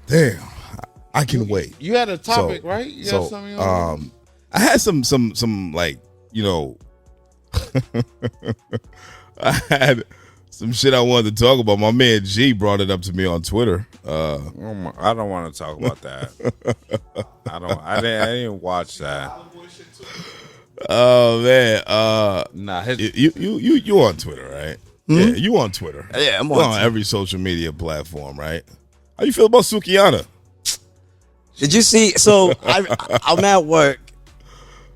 Damn. I can wait. You had a topic, right? You had something on? I had some like, you know, I had some shit I wanted to talk about. My man G brought it up to me on Twitter. I don't want to talk about that. I didn't watch that. Oh man. Nah, you on Twitter, right? Yeah, you on Twitter. Yeah, I'm You're on on every social media platform, right? How you feel about Sukiyana? Did you see? So I'm at work.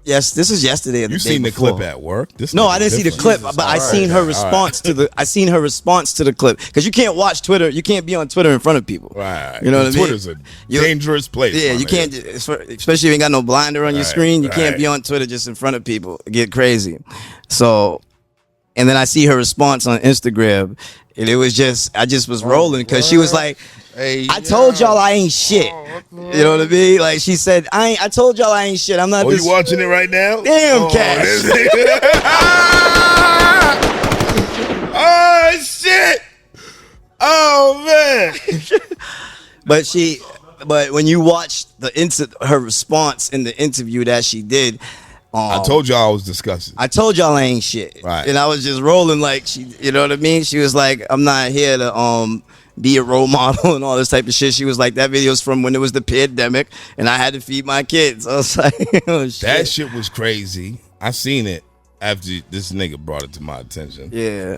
Yes, this is yesterday. You seen the clip at work? No, I didn't see the clip, but I seen her response to the. I seen her response to the clip because you can't watch Twitter. You can't be on Twitter in front of people. Right. You know what I mean? Twitter's a dangerous place. Yeah, you can't. Especially if you ain't got no blinder on your screen. You can't be on Twitter just in front of people. Get crazy. So, and then I see her response on Instagram, and it was just I just was rolling because she was like. Hey, I told y'all I ain't shit. You know what I mean? Like she said, I told y'all I ain't shit. I'm not. Oh, you watching it right now? Damn, Cash. Oh shit! Oh man! But when you watch her response in the interview that she did, I told y'all I was disgusted. I told y'all I ain't shit. Right. And I was just rolling like she. You know what I mean? She was like, I'm not here to be a role model and all this type of shit. She was like, that video's from when it was the pandemic and I had to feed my kids. I was like, oh, shit. That shit was crazy. I seen it after this nigga brought it to my attention. Yeah.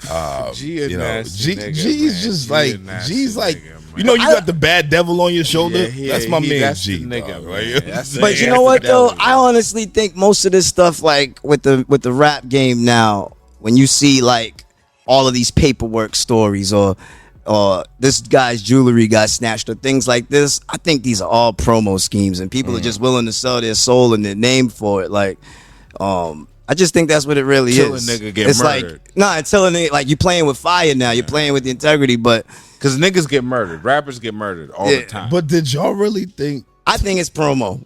G is just like, G's like, nigga, you know, you got the bad devil on your shoulder. That's my man G. Nigga, like, but you know what though? I honestly think most of this stuff, like with the rap game now, when you see like all of these paperwork stories or this guy's jewelry got snatched or things like this, I think these are all promo schemes and people are just willing to sell their soul and their name for it. Like, I just think that's what it really is. Until a nigga get it's murdered. Like, until a nigga, like you playing with fire now, you're playing with the integrity, but because niggas get murdered, rappers get murdered all the time. But did y'all really think? I think it's promo,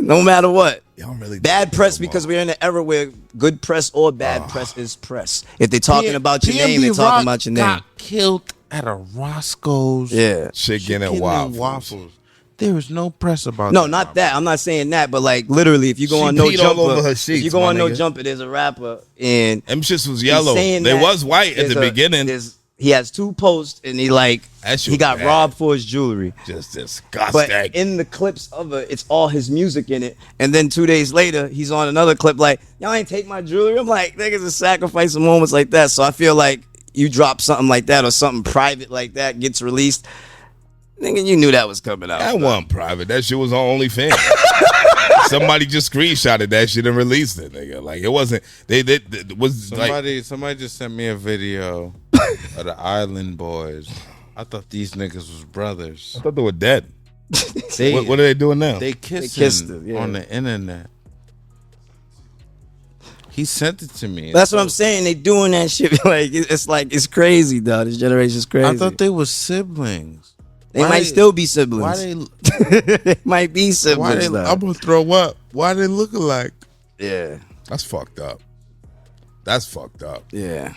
no matter what. Y'all really bad press because we're in an era where good press or bad press is press. If they're talking about your name, they're talking about your name. Got killed at a Roscoe's. Yeah, chicken and waffles. There is no press about. No, not that. I'm not saying that, but like literally, if you go on No Jumper, if you go on No Jumper, there's a rapper and them shits was yellow. They was white at the beginning. He has 2 posts and he got robbed for his jewelry. Just disgusting. But in the clips of it, it's all his music in it. And then 2 days later, he's on another clip like, y'all ain't take my jewelry. I'm like, niggas are sacrificing moments like that. So I feel like you drop something like that or something private like that gets released. Nigga, you knew that was coming out. That wasn't private. That shit was on OnlyFans. Somebody just screenshotted that shit and released it, nigga. Like it wasn't. They was somebody just sent me a video of the Island Boys. I thought these niggas was brothers. I thought they were dead. What are they doing now? They kissed on the internet. He sent it to me. That's what I'm saying. They doing that shit. Like it's crazy, dog. This generation's crazy. I thought they were siblings. They might still be siblings. They might be siblings. I'm gonna throw up. Why they look alike? Yeah, that's fucked up. That's fucked up. Yeah,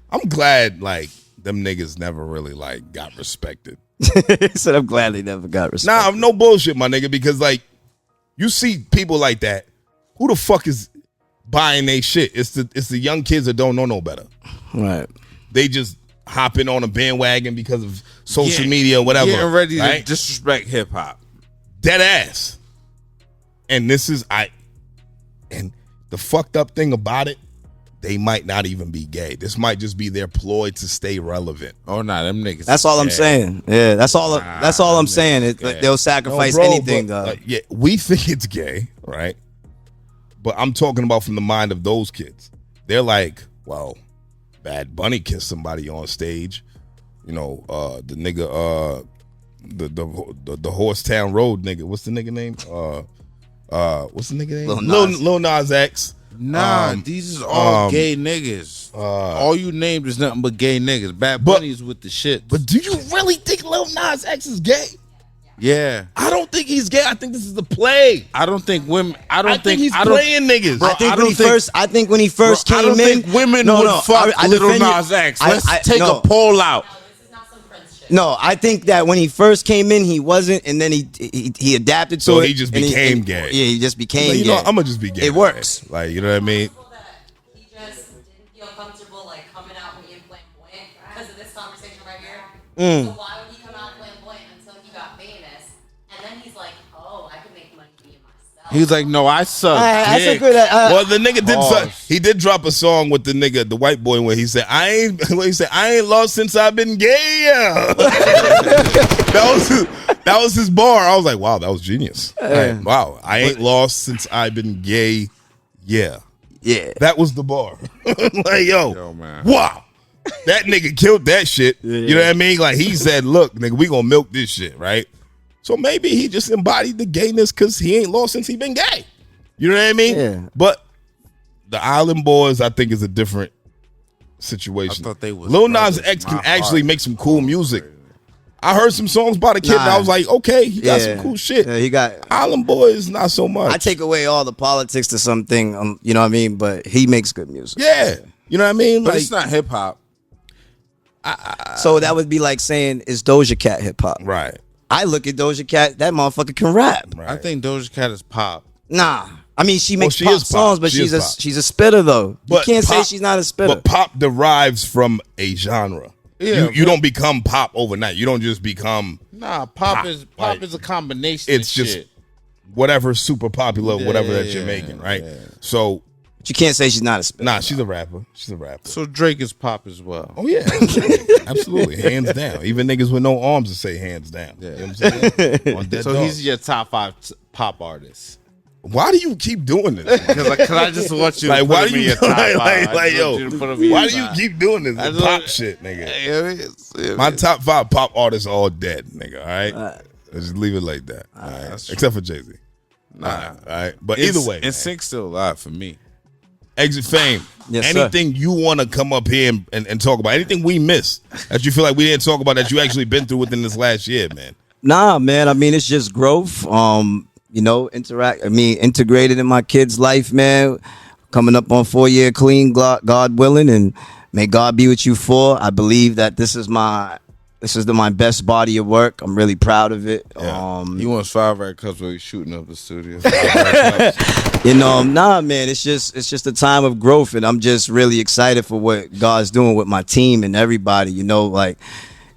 I'm glad like them niggas never really like got respected. Said I'm glad they never got respected. Nah, no bullshit, my nigga. Because like you see people like that, who the fuck is buying they shit? It's the young kids that don't know no better. Right. They just hopping on a bandwagon because of social media or whatever. Getting ready to disrespect hip hop. Dead ass. And this is And the fucked up thing about it, they might not even be gay. This might just be their ploy to stay relevant. Oh, nah, them niggas. That's all I'm saying. Yeah, that's all I'm saying. They'll sacrifice anything, though. Yeah, we think it's gay, right? But I'm talking about from the mind of those kids. They're like, well, Bad Bunny kissed somebody on stage. You know, the nigga, the Horsetown Road nigga. What's the nigga name? What's the nigga name? Lil Nas X. Nah, these is all gay niggas. All you named is nothing but gay niggas. Bad Bunny's with the shit. But do you really think Lil Nas X is gay? Yeah. I don't think he's gay. I think this is a play. I don't think women. I think he's playing niggas. I think when he first came in, I don't think women would fuck Lil Nas X. Let's take a poll out. No, I think that when he first came in, he wasn't, and then he adapted to it. So he just became gay. Yeah, he just became gay. You know, I'm gonna just be gay. It works. Like, you know what I mean? He just didn't feel comfortable like coming out being flamboyant because of this conversation right here. So why would he come out flamboyant until he got famous? And then he's like, oh, I can make money being myself. He was like, no, I suck dick. Well, the nigga did. He did drop a song with the nigga, the white boy, where he said, "I ain't lost since I've been gay." that was his bar. I was like, wow, that was genius. Like, wow, I ain't lost since I've been gay. Yeah, that was the bar. Like, yo, man. Wow, that nigga killed that shit. You know what I mean? Like, he said, "Look, nigga, we gonna milk this shit, right?" So maybe he just embodied the gayness because he ain't lost since he been gay. You know what I mean? Yeah. But the Island Boys, I think, is a different situation. I thought they was Lil Nas X can actually make some cool music. I heard some songs by the kid, and I was like, okay, he got some cool shit. Yeah, he got Island Boys, not so much. I take away all the politics to something, you know what I mean? But he makes good music. Yeah, you know what I mean? But Like, it's not hip hop. So that would be like saying, is Doja Cat hip hop? right. I look at Doja Cat, that motherfucker can rap. Right. I think Doja Cat is pop. Nah. I mean, she makes she pop is pop. songs, but She is pop. she's a spitter though. But you can't say pop- she's not a spitter. But pop derives from a genre. Yeah, you don't become pop overnight. You don't just become. Nah, pop is like, is a combination. It's of just shit. whatever's super popular, whatever that you're making, right? Yeah. So, But you can't say she's not a spitter. nah, she's a rapper. She's a rapper. So Drake is pop as well. Oh yeah, absolutely, hands down. Even niggas with no arms to say hands down. Yeah. You know what I'm saying? On Dead So Dog. he's your top 5 pop artists. Why do you keep doing this? Because I just want you to Like, put why him do in you your top 5. like, yo? Why do you keep doing this? I The just- pop shit, nigga. My top 5 pop artists are all dead, nigga. All right, let's just leave it like that. All right, except for Jay-Z. Nah, all right. But either way, and Sync's still alive for me. Exit Fame. Yes, sir. Anything you want to come up here and talk about? Anything we missed that you feel like we didn't talk about that you actually been through within this last year, man? Nah, man. I mean, it's just growth. You know, integrated in my kid's life, man. Coming up on 4-year clean, God willing, and may God be with you for. I believe that this is my best body of work. I'm really proud of it. Yeah. He wants 5 right cups while he's shooting up the studio. You know, nah, man. It's just a time of growth, and I'm just really excited for what God's doing with my team and everybody. You know, like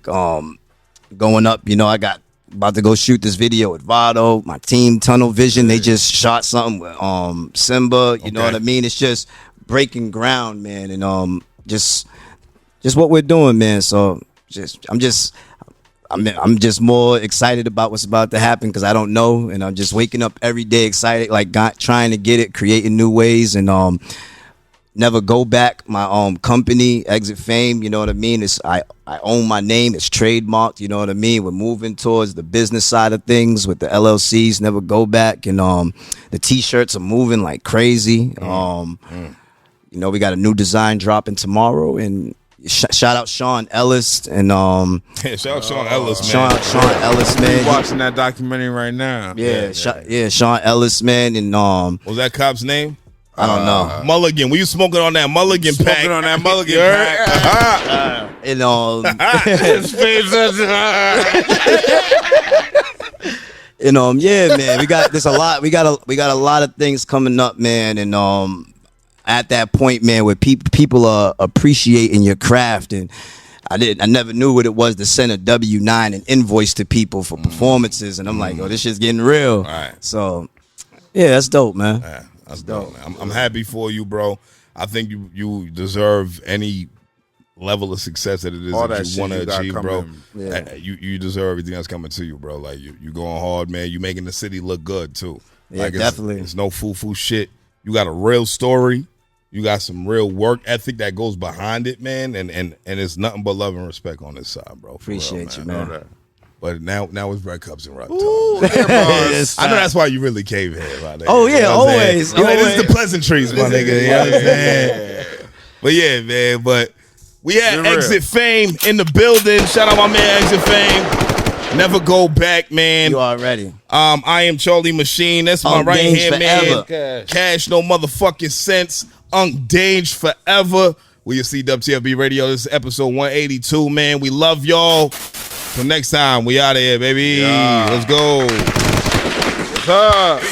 going up. You know, I got about to go shoot this video with Vado, my team, Tunnel Vision. They just shot something with Simba. You know what I mean? It's just breaking ground, man, and just what we're doing, man. So I'm just more excited about what's about to happen because I don't know, and I'm just waking up every day excited, like trying to get it, creating new ways, and never go back. My company, Exit Fame, you know what I mean? I own my name. It's trademarked, you know what I mean? We're moving towards the business side of things with the LLCs, never go back. And the t-shirts are moving like crazy. You know, we got a new design dropping tomorrow, and shout out Sean Ellis and Yeah, shout out Sean Ellis, man. Sean Ellis, man. He's watching that documentary right now. Sean Ellis, man, and What was that cop's name? I don't know. Mulligan. We was smoking on that Mulligan pack. Smoking on that Mulligan pack. And yeah, man, we got a lot of things coming up, man, and at that point, man, where people are appreciating your craft, and I never knew what it was to send a W-9 and invoice to people for performances, and I'm like, oh, this shit's getting real. Right. So yeah, that's dope, man. That's dope, man. I'm happy for you, bro. I think you deserve any level of success that it is All that that you shit want to you got achieve, coming. bro. Yeah. You deserve everything that's coming to you, bro. Like you going hard, man. You making the city look good too. Yeah, Like definitely. It's no foo shit. You got a real story. You got some real work ethic that goes behind it, man. And it's nothing but love and respect on this side, bro. For Appreciate real, you, man. man. But now it's Bread Cups and Rock time. Yes, I know that's why you really came here, my nigga. Oh, yeah, You know what I'm saying? always, You know, this is always. the pleasantries, my nigga. You know what I'm saying? But yeah, man. But we had You're real. Exit Fame in the building. Shout out my man Exit Fame. Never go back, man. You already. I am Charlie Machine. That's my right Unchanged hand man. forever. Cash no motherfucking sense. Unchanged forever. We your CWTFB radio. This is episode 182, man. We love y'all. Till next time, we out of here, baby. Yeah. Let's go. What's up?